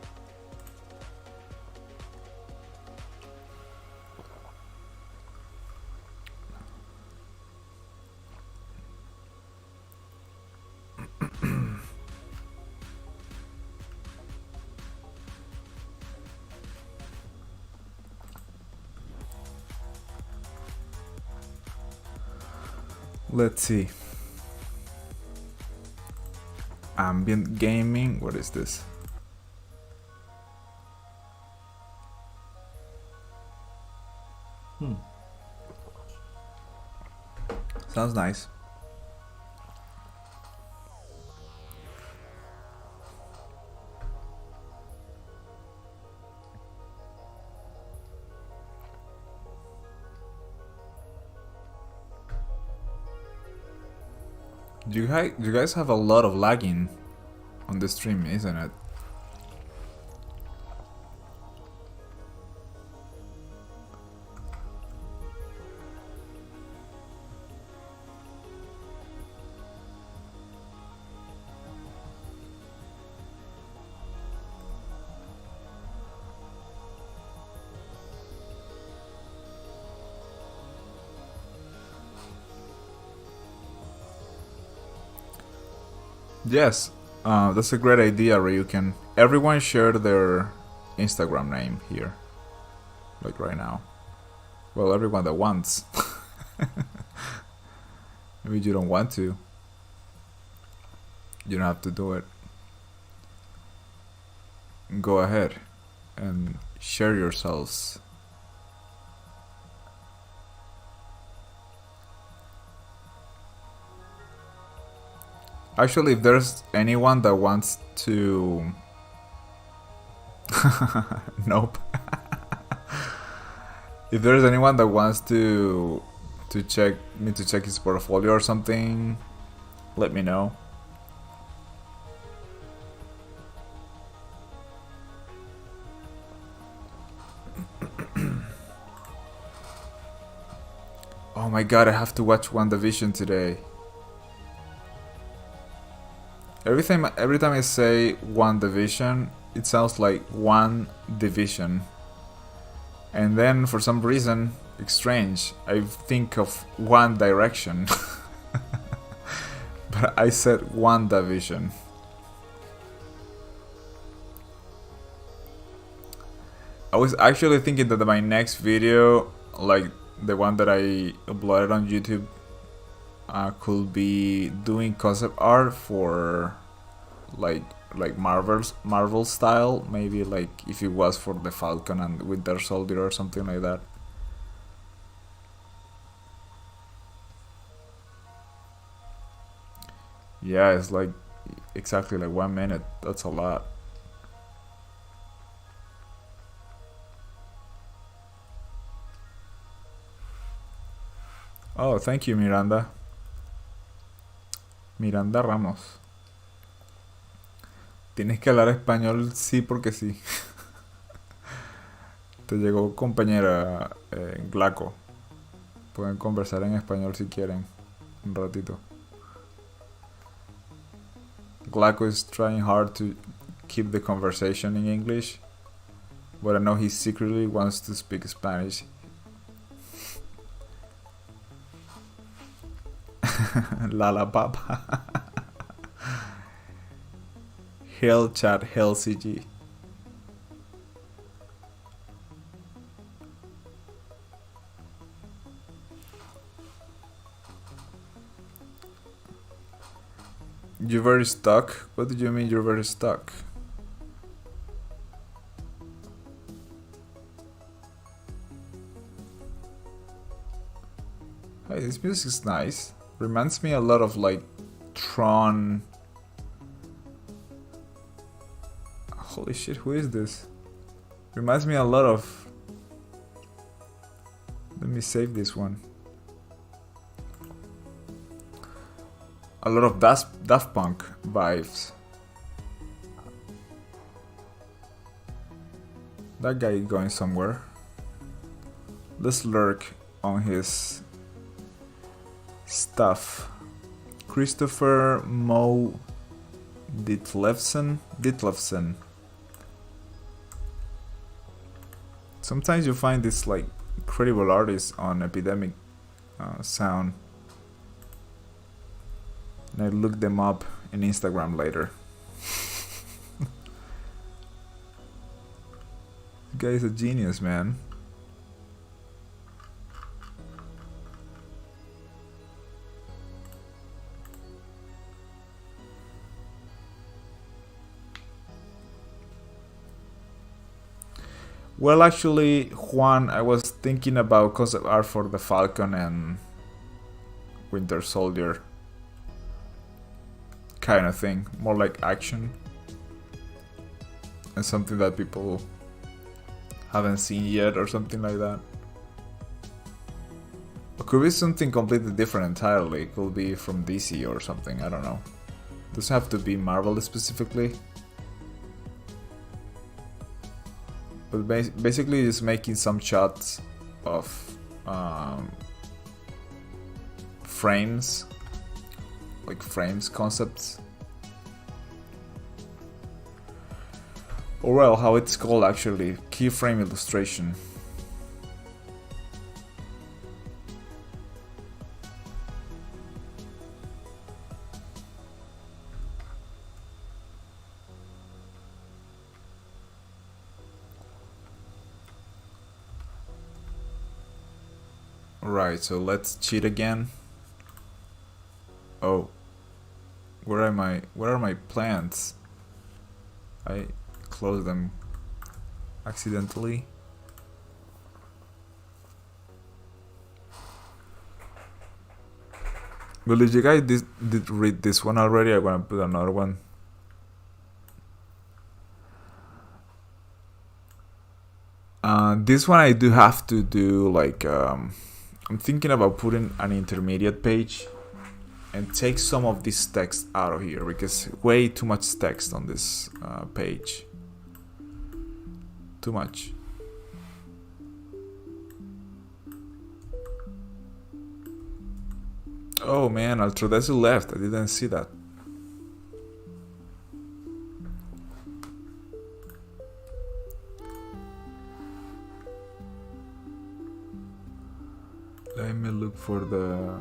Let's see. Ambient gaming, what is this? Sounds nice. You guys have a lot of lagging on the stream, isn't it? Yes, that's a great idea, Ryuken. Everyone share their Instagram name here, like right now. Well, everyone that wants. Maybe you don't want to. You don't have to do it. Go ahead and share yourselves. Actually, if there's anyone that wants to... Nope. If there's anyone that wants to check his portfolio or something, let me know. Oh my god, I have to watch WandaVision today. Every time I say WandaVision, it sounds like one division. And then for some reason, it's strange, I think of One Direction. But I said WandaVision. I was actually thinking that my next video, like the one that I uploaded on YouTube, could be doing concept art for like Marvel style, maybe like if it was for the Falcon and Winter Soldier or something like that. Yeah, it's like exactly like 1 minute. That's a lot. Oh, thank you, Miranda. Miranda Ramos. Tienes que hablar español sí porque sí. Te llegó compañera Glaco. Pueden conversar en español si quieren. Un ratito. Glaco is trying hard to keep the conversation in English, but I know he secretly wants to speak Spanish. Lala Papa. Hell chat, hell CG. You're very stuck? What did you mean you're very stuck? Hey, this music is nice. Reminds me a lot of like Tron. Holy shit, who is this? Reminds me a lot of... Let me save this one. A lot of Daft Punk vibes. That guy going somewhere. Let's lurk on his stuff. Christopher Mo Ditlevsen. Sometimes you find this like incredible artists on Epidemic Sound. And I look them up in Instagram later. This guy is a genius, man. Well, actually, Juan, I was thinking about concept art for the Falcon and Winter Soldier kind of thing, more like action and something that people haven't seen yet or something like that. It could be something completely different entirely. It could be from DC or something, I don't know. It doesn't have to be Marvel specifically. But basically just making some shots of frames, like frames concepts. Or well, how it's called actually, keyframe illustration. Alright, so let's cheat again. Oh. Where are my plants? I closed them accidentally. Well, if you guys did read this one already, I'm gonna put another one. This one I do have to do like I'm thinking about putting an intermediate page and take some of this text out of here because way too much text on this page. Too much. Oh man, Altrodesu left. I didn't see that. Let me look for the...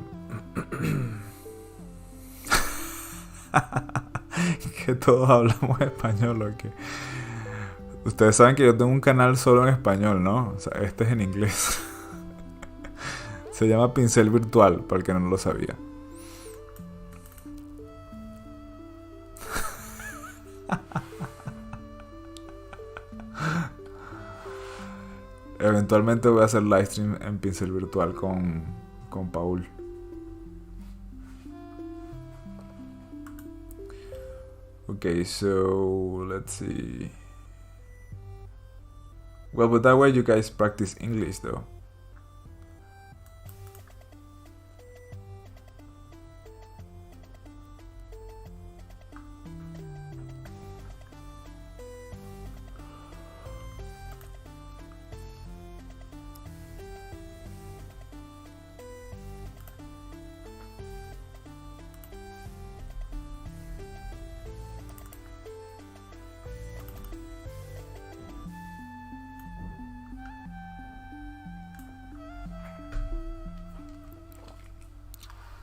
que todos hablamos español o qué. Ustedes saben que yo tengo un canal solo en español, ¿no? O sea, este es en inglés. Se llama Pincel Virtual, para el que no lo sabía. Eventualmente voy a hacer livestream en Pincel Virtual con Paul. Okay, so let's see. Well, but that way you guys practice English though.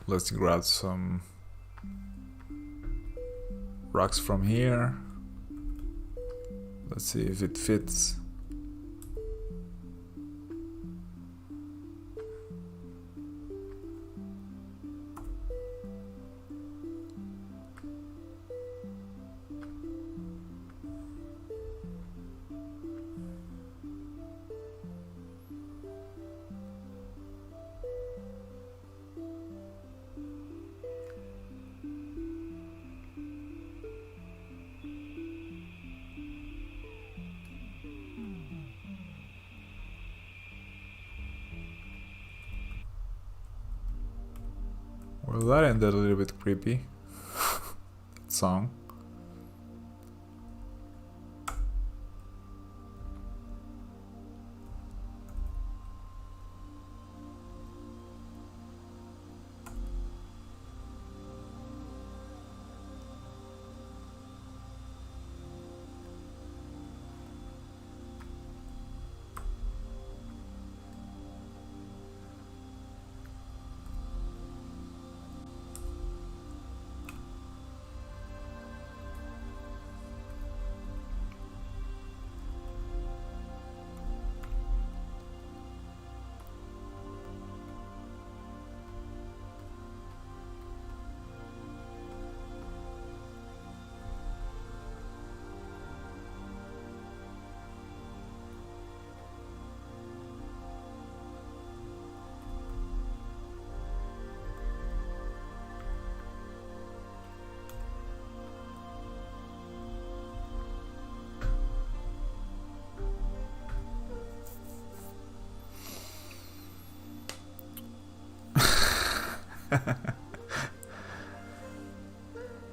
Let's grab some rocks from here. Let's see if it fits. Well, that ended a little bit creepy. That song.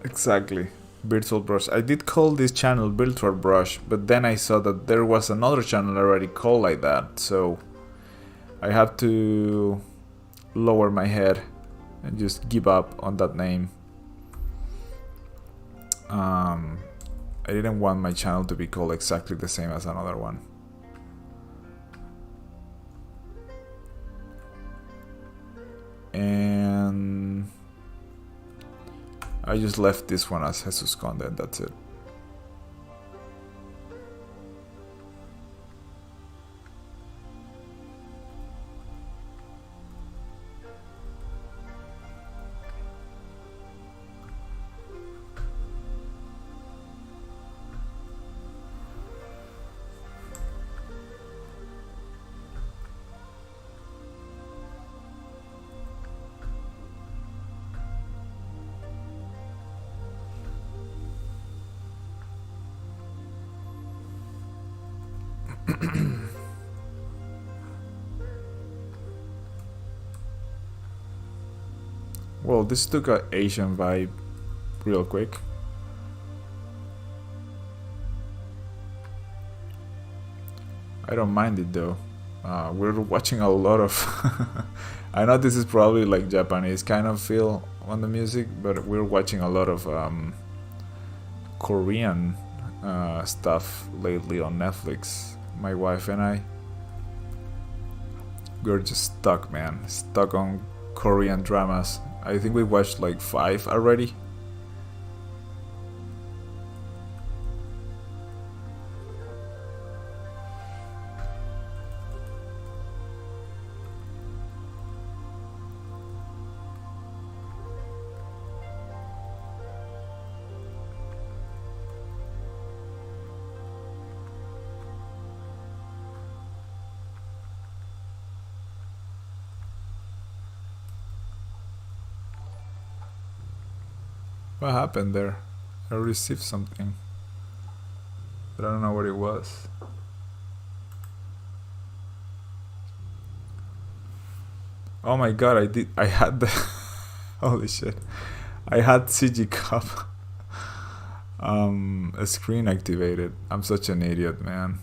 Exactly. Virtual Brush. I did call this channel Virtual Brush, but then I saw that there was another channel already called like that, so I have to lower my head and just give up on that name. I didn't want my channel to be called exactly the same as another one. And I just left this one as Jesus Conde and that's it. Well, this took a Asian vibe real quick. I don't mind it though. We're watching a lot of I know this is probably like Japanese kind of feel on the music, but we're watching a lot of Korean stuff lately on Netflix. My wife and I, we're just stuck, man. Stuck on Korean dramas. I think we watched like 5 already. What happened there? I received something, but I don't know what it was. Oh my god, I had the holy shit. I had CG Cup a screen activated. I'm such an idiot, man.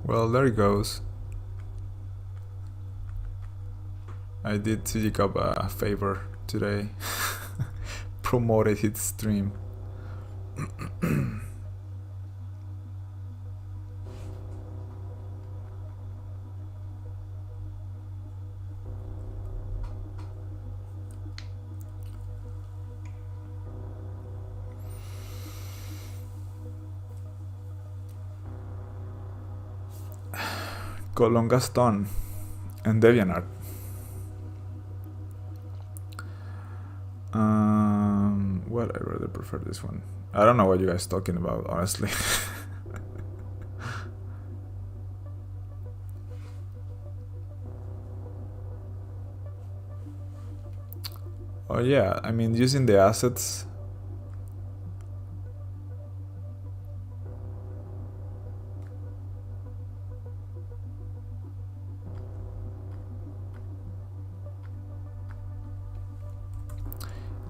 Well, there it goes. I did CG Cup a favor today. Promoted his stream. Colon Gaston and DeviantArt. What I rather prefer this one. I don't know what you guys talking about, honestly. Oh yeah, I mean using the assets.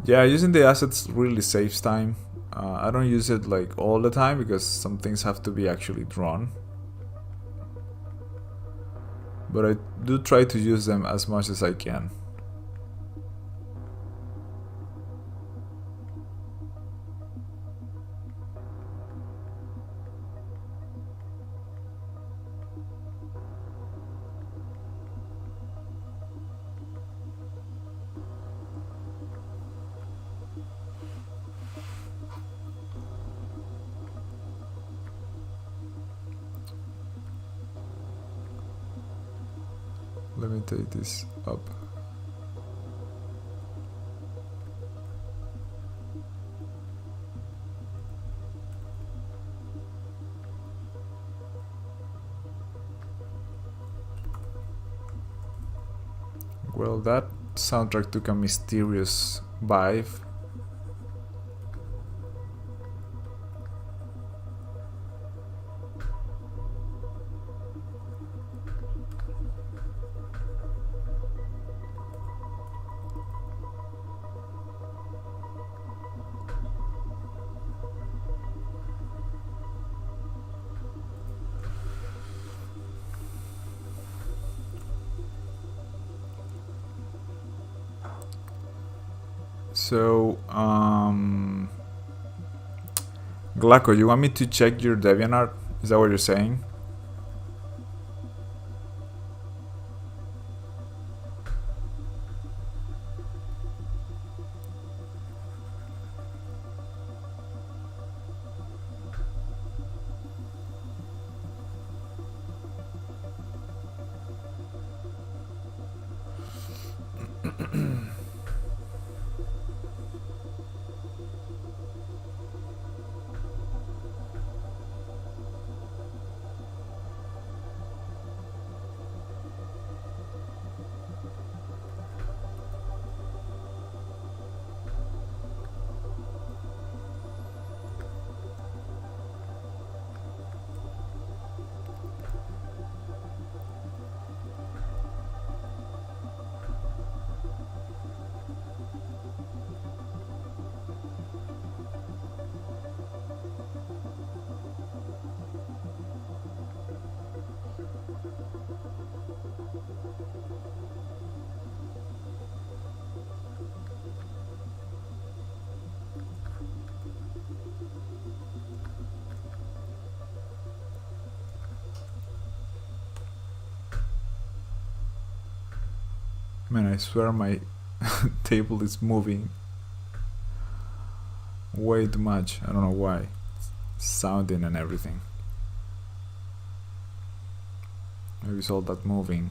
Yeah, using the assets really saves time. I don't use it like all the time because some things have to be actually drawn. But I do try to use them as much as I can. Let me take this up. Well, that soundtrack took a mysterious vibe. So, Glaco, you want me to check your DeviantArt? Is that what you're saying? Man, I swear my table is moving way too much. I don't know why. Sounding and everything. Maybe it's all that moving.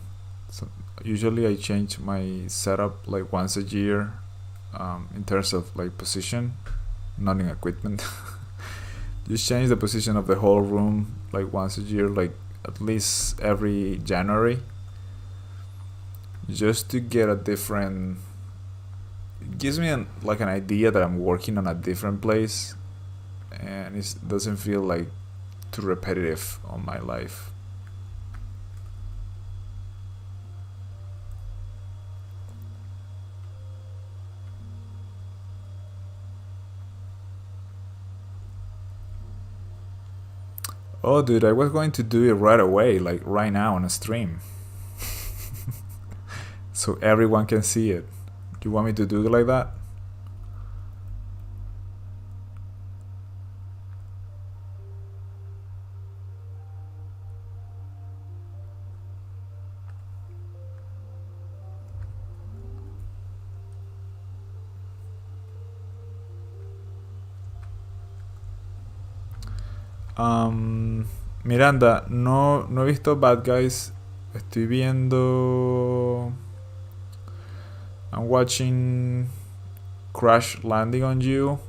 So usually I change my setup like once a year, in terms of like position, not in equipment. Just change the position of the whole room like once a year, like at least every January, just to get a different. It gives me like an idea that I'm working on a different place, and it doesn't feel like too repetitive on my life. Oh, dude, I was going to do it right away, like right now on a stream, so everyone can see it. Do you want me to do it like that? Miranda, no he visto Bad Guys. Estoy viendo. I'm watching Crash Landing on You.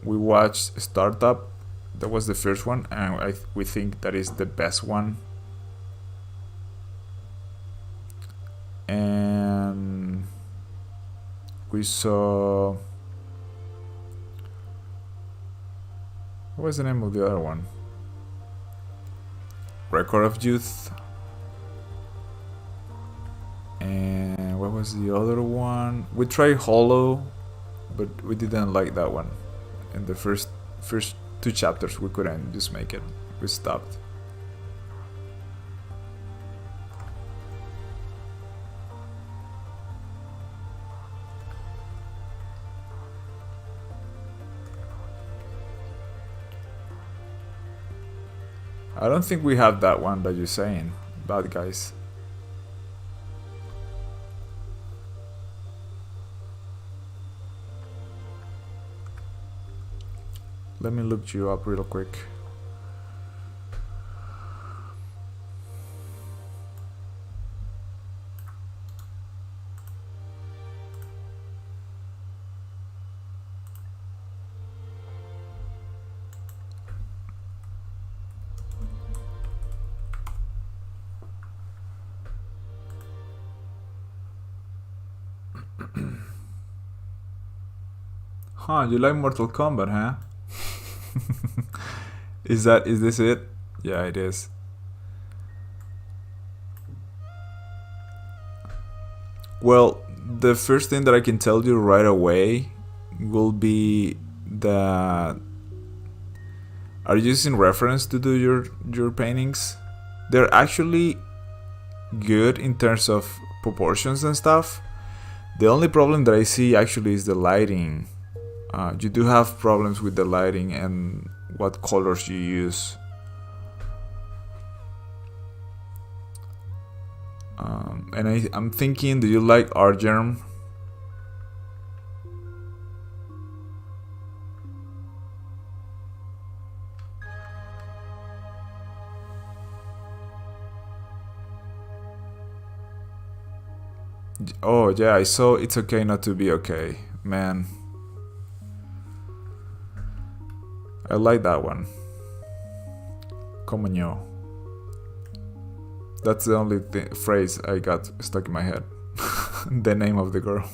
We watched Startup. That was the first one, and we think that is the best one. And we saw. What was the name of the other one? Record of Youth. And what was the other one? We tried Hollow, but we didn't like that one. In the first two chapters, we couldn't just make it. We stopped. I don't think we have that one that you're saying, Bad Guys. Let me look you up real quick. Huh, you like Mortal Kombat, huh? Is this it? Yeah, it is. Well, the first thing that I can tell you right away will be that are you using reference to do your paintings? They're actually good in terms of proportions and stuff. The only problem that I see actually is the lighting. You do have problems with the lighting and what colors you use. And I'm thinking, do you like Artgerm? Oh yeah, I saw It's Okay Not to Be Okay. Man, I like that one. Como no. That's the only phrase I got stuck in my head. The name of the girl.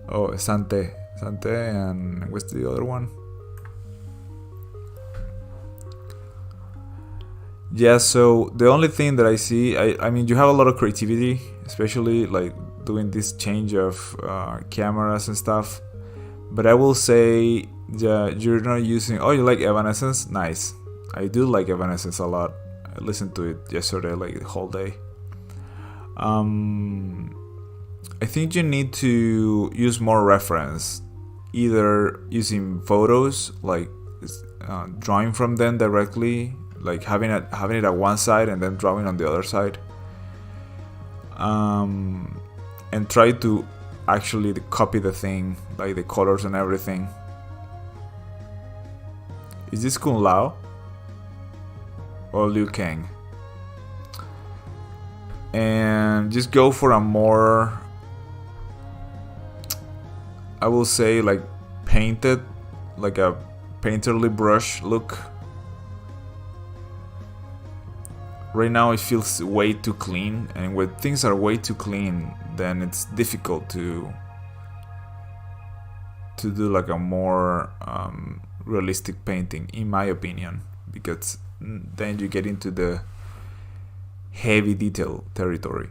Oh, Sante. Sante, and what's the other one? Yeah, so the only thing that I see, I mean, you have a lot of creativity, especially like doing this change of cameras and stuff. But I will say, yeah, you're not using. Oh, you like Evanescence? Nice. I do like Evanescence a lot. I listened to it yesterday, like the whole day. I think you need to use more reference, either using photos, like drawing from them directly, like having it at one side and then drawing on the other side, and try to actually copy the thing, like the colors and everything. Is this Kun Lao or Liu Kang? And just go for a more, I will say, like painted, like a painterly brush look. Right now it feels way too clean, and when things are way too clean, then it's difficult to do like a more realistic painting, in my opinion, because then you get into the heavy detail territory.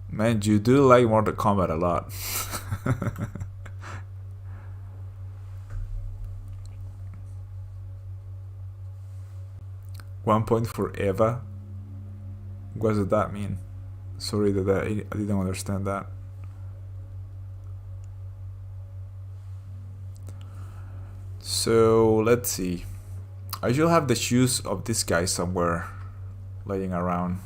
Man, you do like Mortal Kombat a lot. 1 point for Eva. What does that mean? Sorry that I didn't understand that. So let's see. I should have the shoes of this guy somewhere laying around.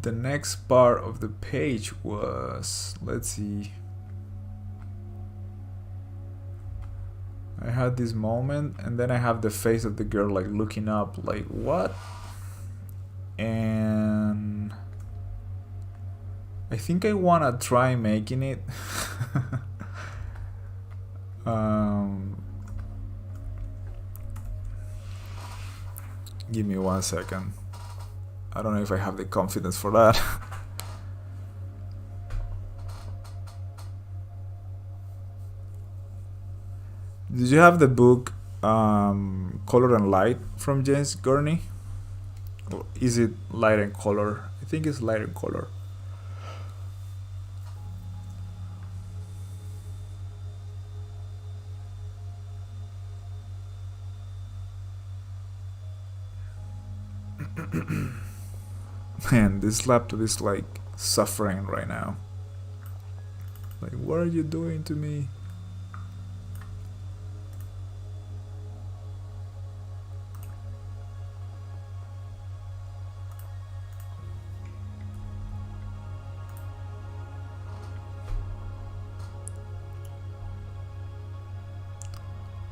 The next part of the page was, let's see. I had this moment, and then I have the face of the girl like looking up, like what? And I think I wanna try making it. Give me 1 second. I don't know if I have the confidence for that. Did you have the book Color and Light from James Gurney? Or is it Light and Color? I think it's Light and Color. Man, this laptop is like suffering right now. Like, what are you doing to me?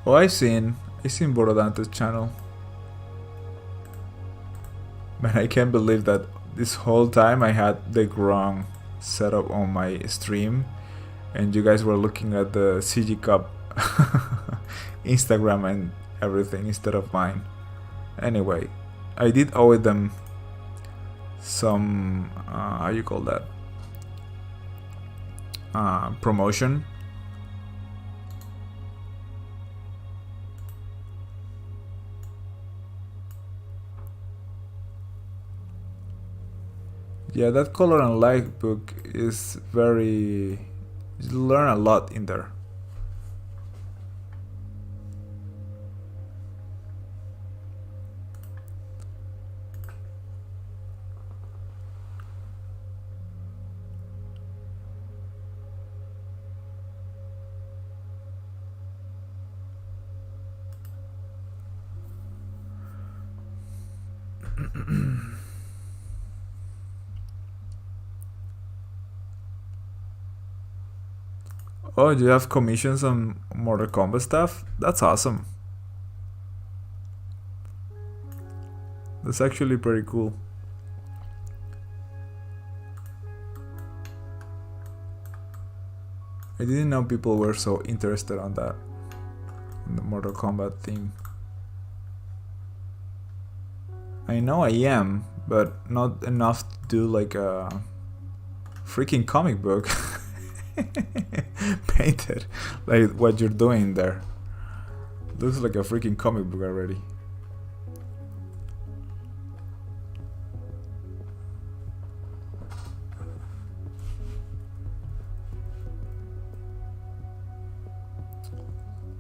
Oh, I seen Borodante's channel. Man, I can't believe that this whole time I had the wrong setup on my stream, and you guys were looking at the CG Cup Instagram and everything instead of mine. Anyway, I did owe them some how you call that, promotion. Yeah, that Color and Light book is very... You learn a lot in there. Oh, you have commissions on Mortal Kombat stuff? That's awesome. That's actually pretty cool. I didn't know people were so interested on that, in the Mortal Kombat theme. I know I am, but not enough to do like a freaking comic book painted like what you're doing there. Looks like a freaking comic book already.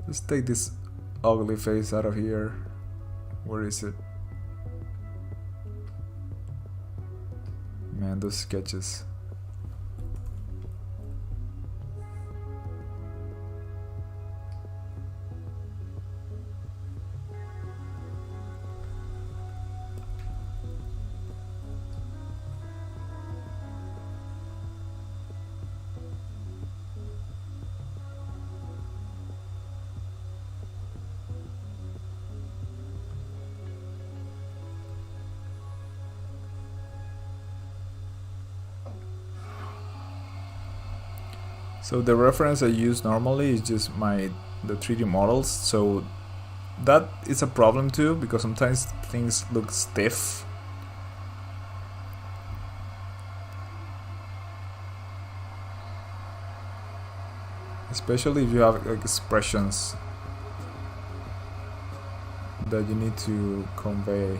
Let's take this ugly face out of here. Where is it? Man, those sketches. So the reference I use normally is just the 3D models, so that is a problem too, because sometimes things look stiff. Especially if you have like expressions that you need to convey.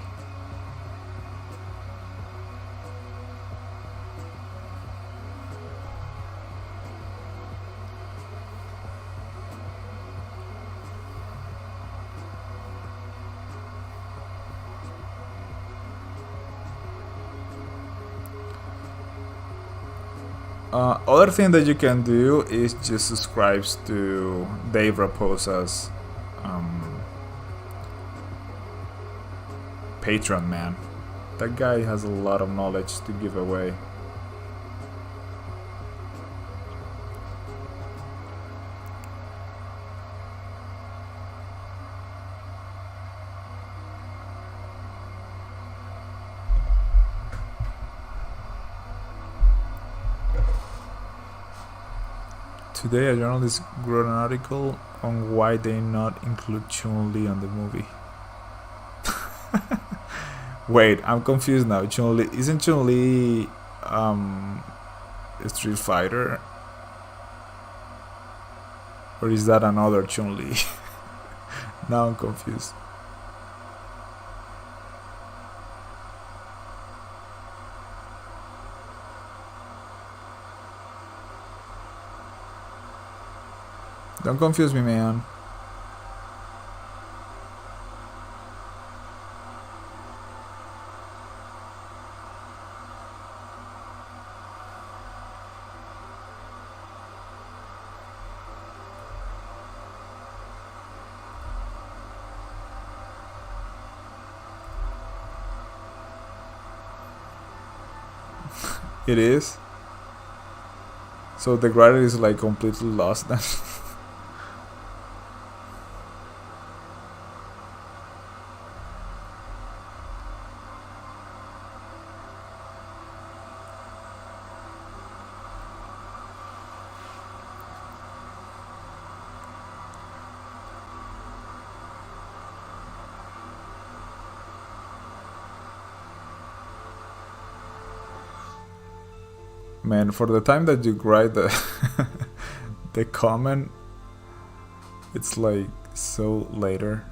Other thing that you can do is just subscribe to Dave Raposa's Patreon, man. That guy has a lot of knowledge to give away. Today, a journalist wrote an article on why they not include Chun-Li on the movie. Wait, I'm confused now. Chun-Li isn't Chun-Li a Street Fighter, or is that another Chun-Li? Now I'm confused. Don't confuse me, man. It is. So the writer is like completely lost then. Man, for the time that you write the the comment, it's like so later.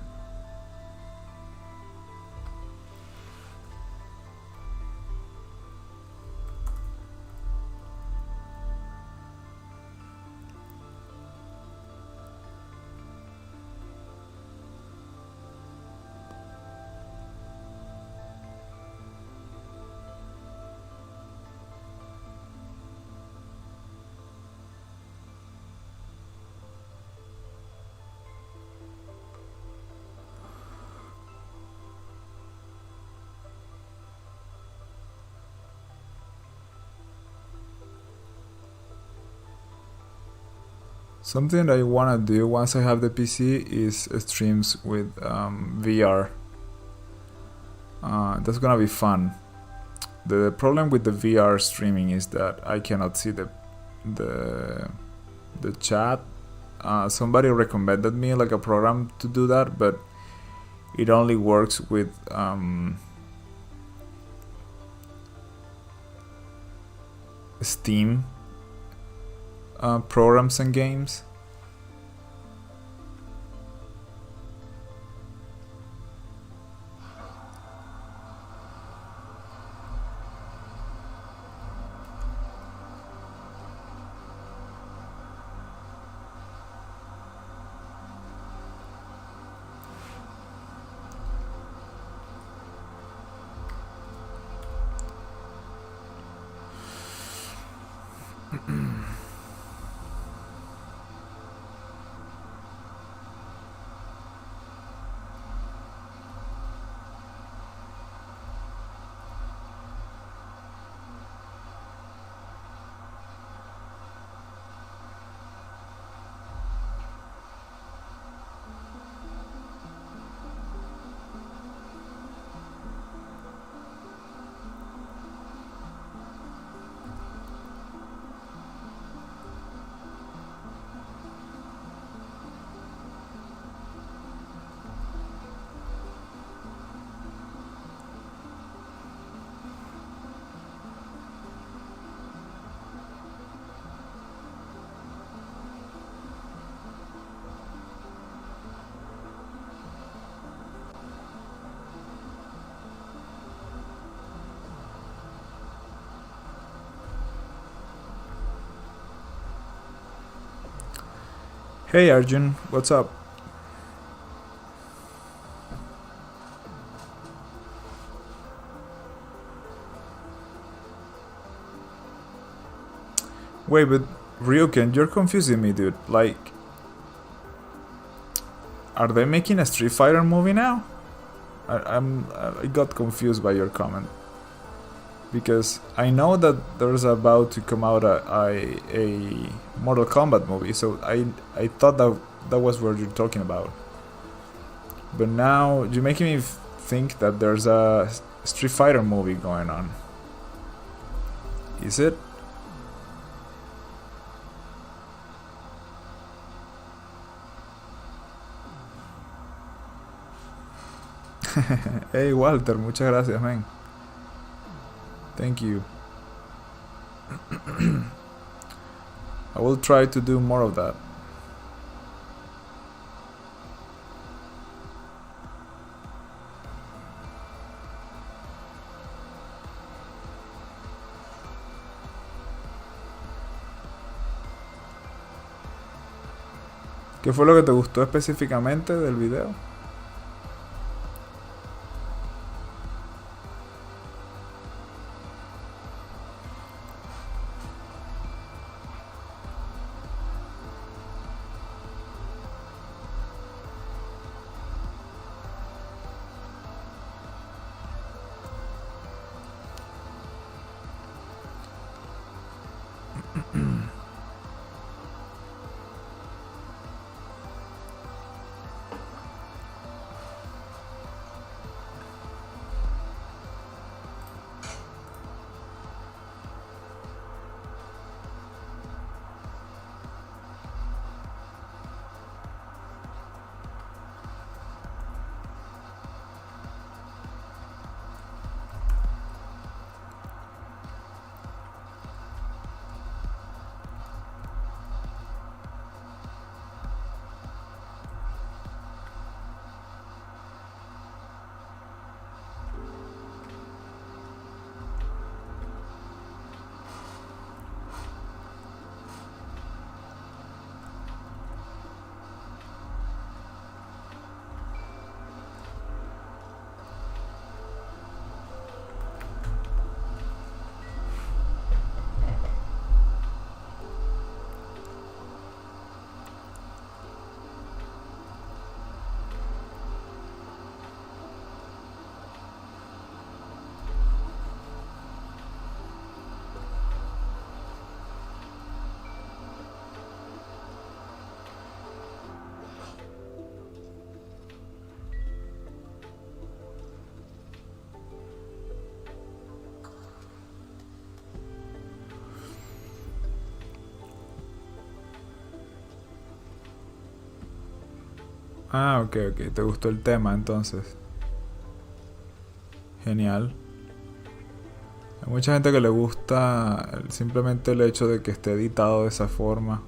Something I want to do once I have the PC is streams with VR. That's gonna be fun. The problem with the VR streaming is that I cannot see the chat. Somebody recommended me like a program to do that, but it only works with Steam programs and games. Hey Arjun, what's up? Wait, but Ryuken, you're confusing me, dude. Like, are they making a Street Fighter movie now? I got confused by your comment. Because I know that there's about to come out a Mortal Kombat movie, so I thought that was what you're talking about. But now you're making me think that there's a Street Fighter movie going on. Is it? Hey Walter, muchas gracias, man. Thank you. I will try to do more of that. ¿Qué fue lo que te gustó específicamente del video? Ah, ok, ok. ¿Te gustó el tema entonces? Genial. Hay mucha gente que le gusta simplemente el hecho de que esté editado de esa forma.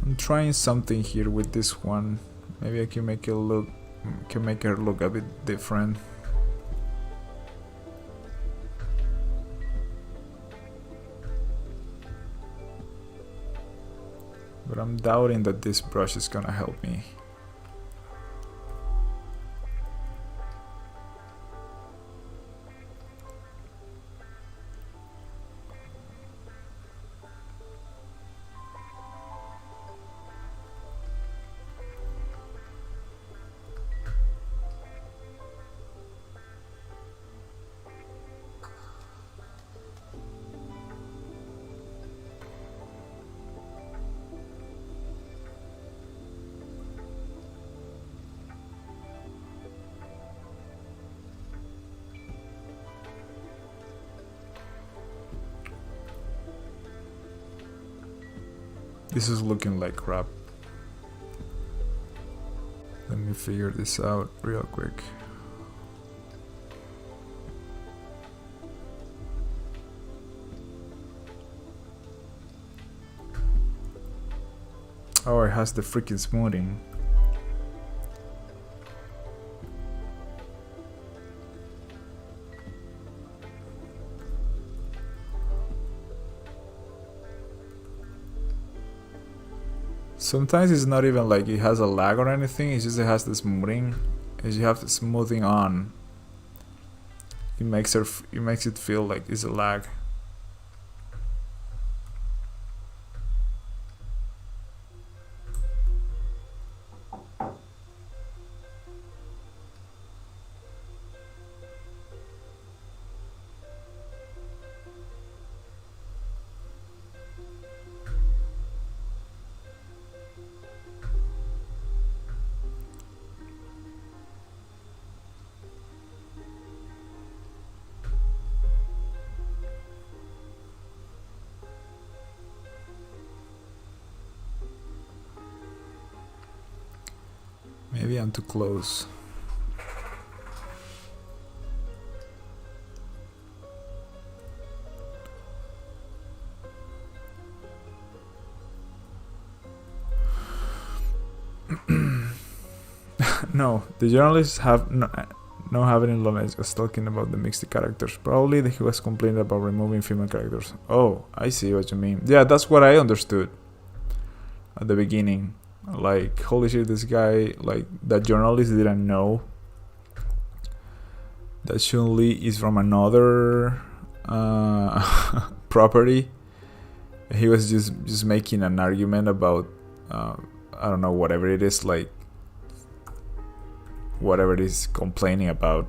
I'm trying something here with this one. Maybe I can make her look a bit different. But I'm doubting that this brush is gonna help me. This is looking like crap. Let me figure this out real quick. Oh, it has the freaking smoothing. Sometimes it's not even like it has a lag or anything, it's just it has the smoothing. As you have the smoothing on, it makes it feel like it's a lag. Maybe I'm too close. No, the journalists have no have any knowledge of talking about the mixed characters. Probably he was complaining about removing female characters. Oh, I see what you mean. Yeah, that's what I understood at the beginning. Like, holy shit, this guy, like, that journalist didn't know that Chun-Li is from another property. He was just making an argument about I don't know, whatever it is, like whatever it is complaining about,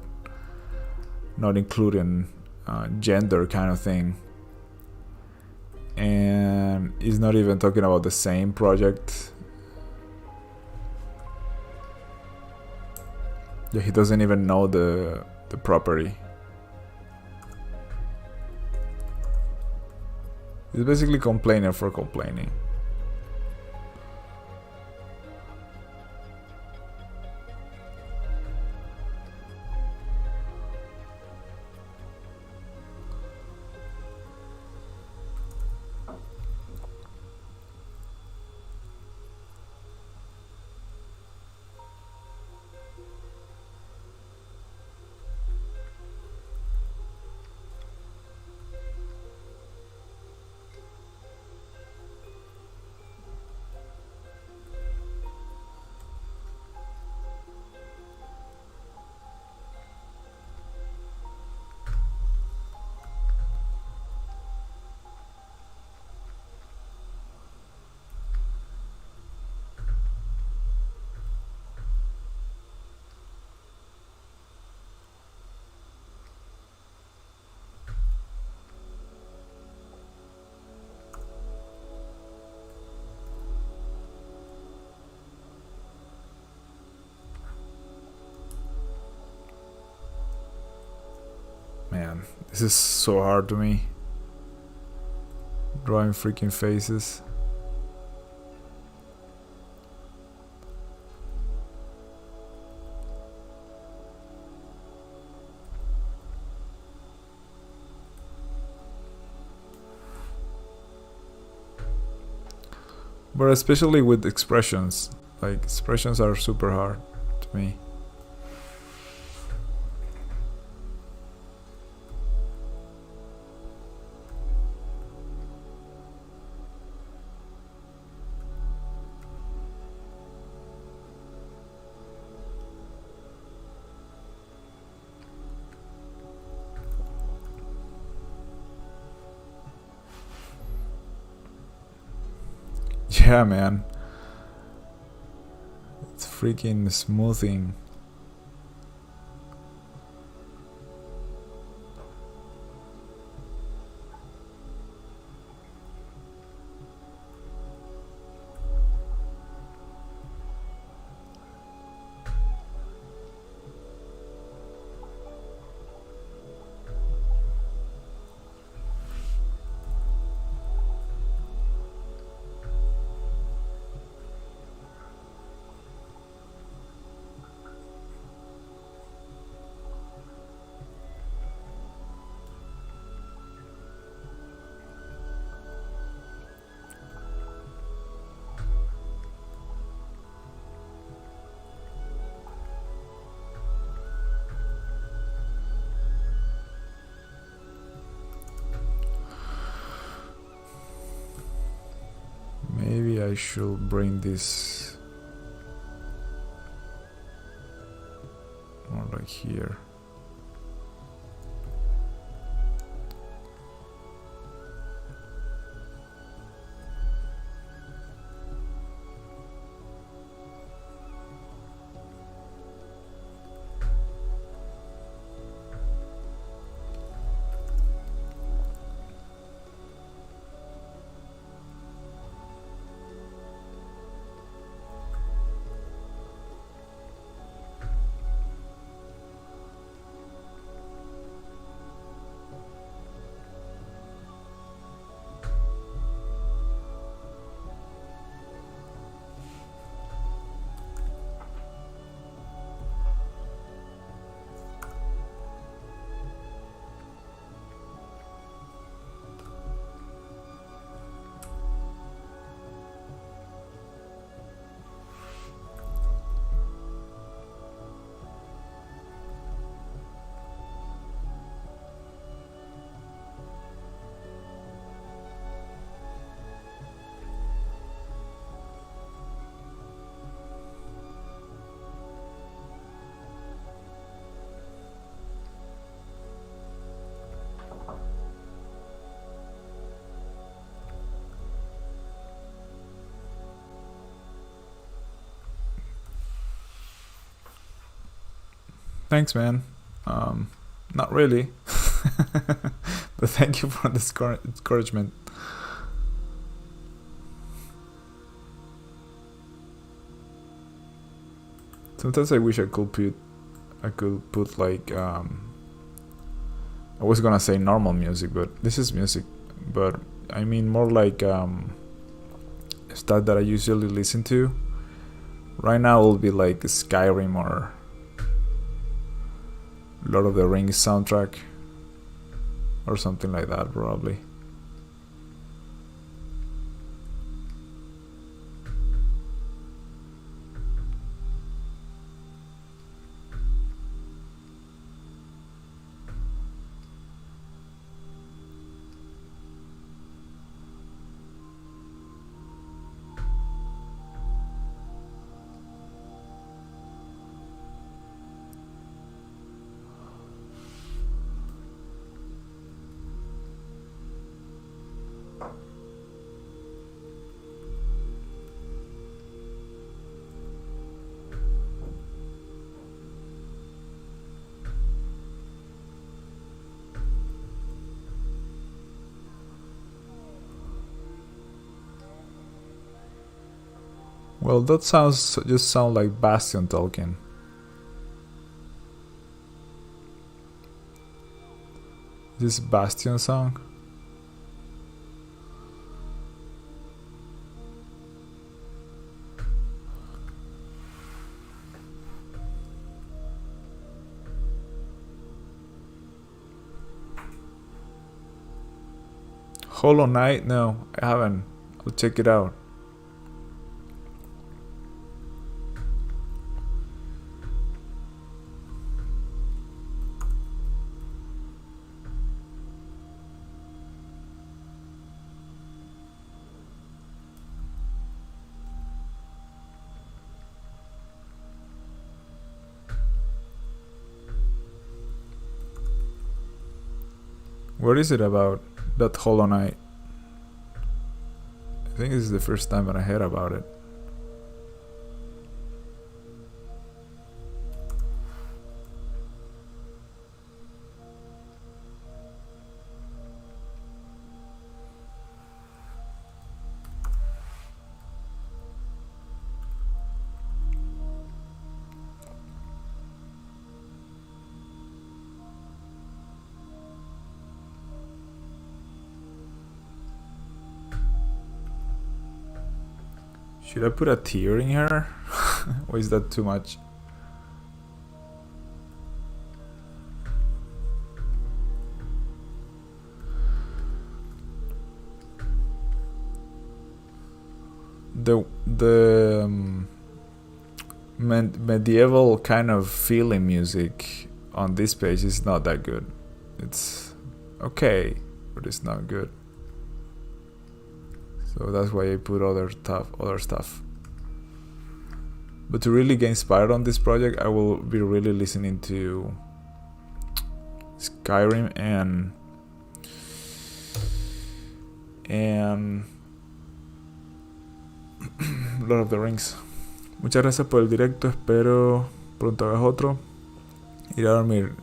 not including gender kind of thing. And he's not even talking about the same project. Yeah, he doesn't even know the property. He's basically complaining for complaining. This is so hard to me. Drawing freaking faces. But especially with expressions. Like, expressions are super hard to me. Yeah, man. It's freaking smoothing. Maybe I should bring this more like here. Thanks, man. Not really. But thank you for this encouragement. Sometimes I wish I could put like I was gonna say normal music, but this is music. But I mean more like stuff that I usually listen to. Right now it will be like Skyrim or Lord of the Rings soundtrack or something like that, probably. Well, that just sound like Bastion talking. this Bastion song. Hollow Knight? No, I haven't. I'll check it out. What is it about, that Hollow Knight? I think this is the first time that I heard about it. Should I put a tear in her? Or is that too much? The medieval kind of feeling music on this page is not that good. It's okay, but it's not good. So that's why I put other stuff. But to really get inspired on this project, I will be really listening to Skyrim and Lord of the Rings. Muchas gracias por el directo. Espero pronto hagas otro. Ir a dormir.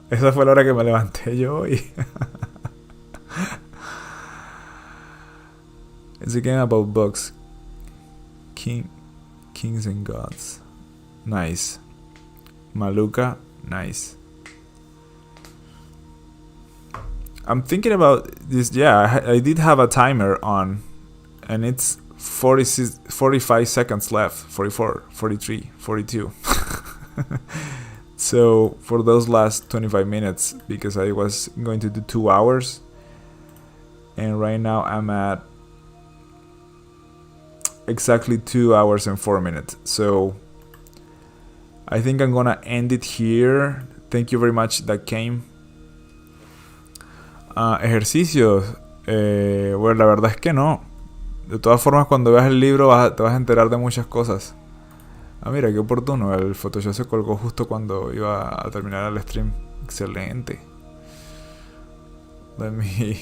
Esa fue la hora que me levanté yo hoy. It's a game about books. Kings and gods. Nice. Maluka. Nice. I'm thinking about this. Yeah, I did have a timer on, and it's 45 seconds left. 44, 43, 42. So for those last 25 minutes, because I was going to do 2 hours, and right now I'm at exactly 2 hours and 4 minutes. So I think I'm gonna end it here. Thank you very much that came. Ejercicios, bueno, la verdad es que no. De todas formas, cuando veas el libro te vas a enterar de muchas cosas. Ah, mira, qué oportuno. El Photoshop se colgó justo cuando iba a terminar el stream. Excelente. Let me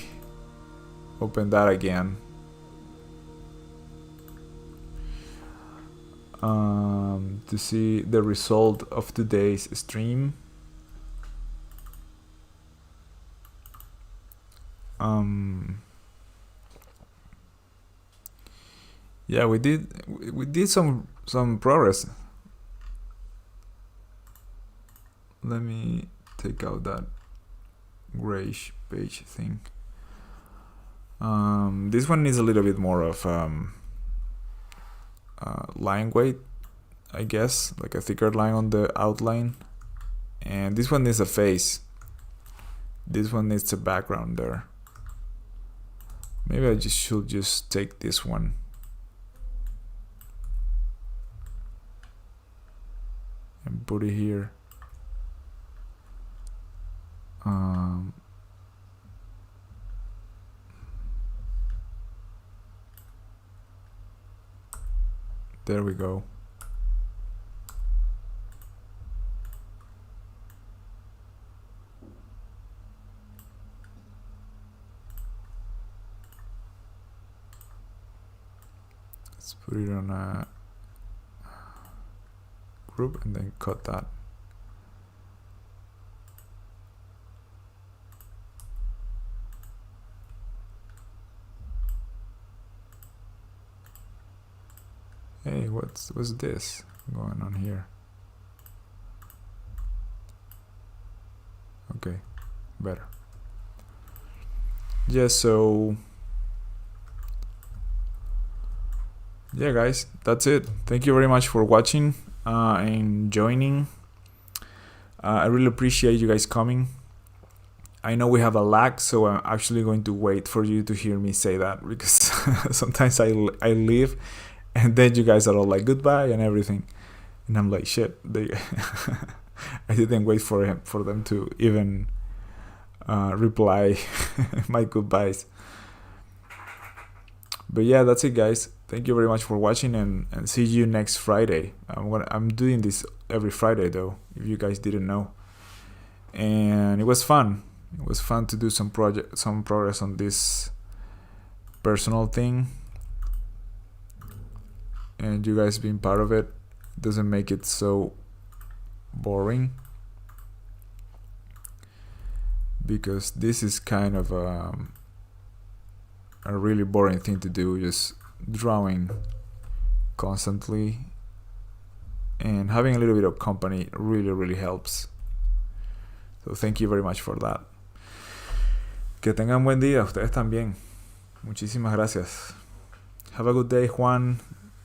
open that again. To see the result of today's stream. Yeah, we did some progress. Let me take out that grayish page thing. This one needs a little bit more of line weight, I guess, like a thicker line on the outline. And this one needs a face. This one needs a background there. Maybe I should just take this one. And put it here. There we go. Let's put it on a group and then cut that. Hey, what's this going on here? Okay, better. yeah, so yeah, guys, that's it. Thank you very much for watching and joining. I really appreciate you guys coming. I know we have a lag, so I'm actually going to wait for you to hear me say that, because sometimes I leave and then you guys are all like goodbye and everything, and I'm like shit. They I didn't wait for them to even reply my goodbyes. But yeah, that's it, guys. Thank you very much for watching, and see you next Friday. I'm doing this every Friday though, if you guys didn't know, and it was fun. It was fun to do some progress on this personal thing, and you guys being part of it doesn't make it so boring, because this is kind of a really boring thing to do, just drawing constantly, and having a little bit of company really helps. So thank you very much for that. Que tengan buen día, ustedes también. Muchísimas gracias. Have a good day, Juan.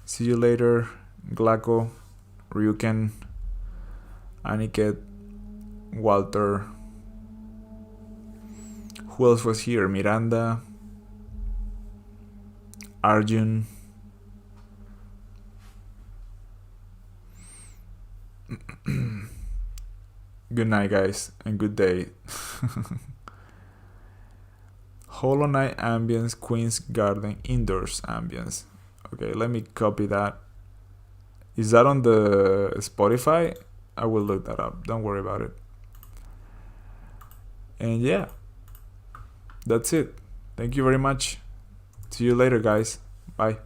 See you later, Glaco, Ryuken, Aniket, Walter. Who else was here? Miranda, Arjun. Good night, guys, and good day. Hollow Knight ambience, Queen's Garden indoors ambience. Okay, let me copy that. Is that on the Spotify? I will look that up. Don't worry about it. And yeah, that's it. Thank you very much. See you later, guys. Bye.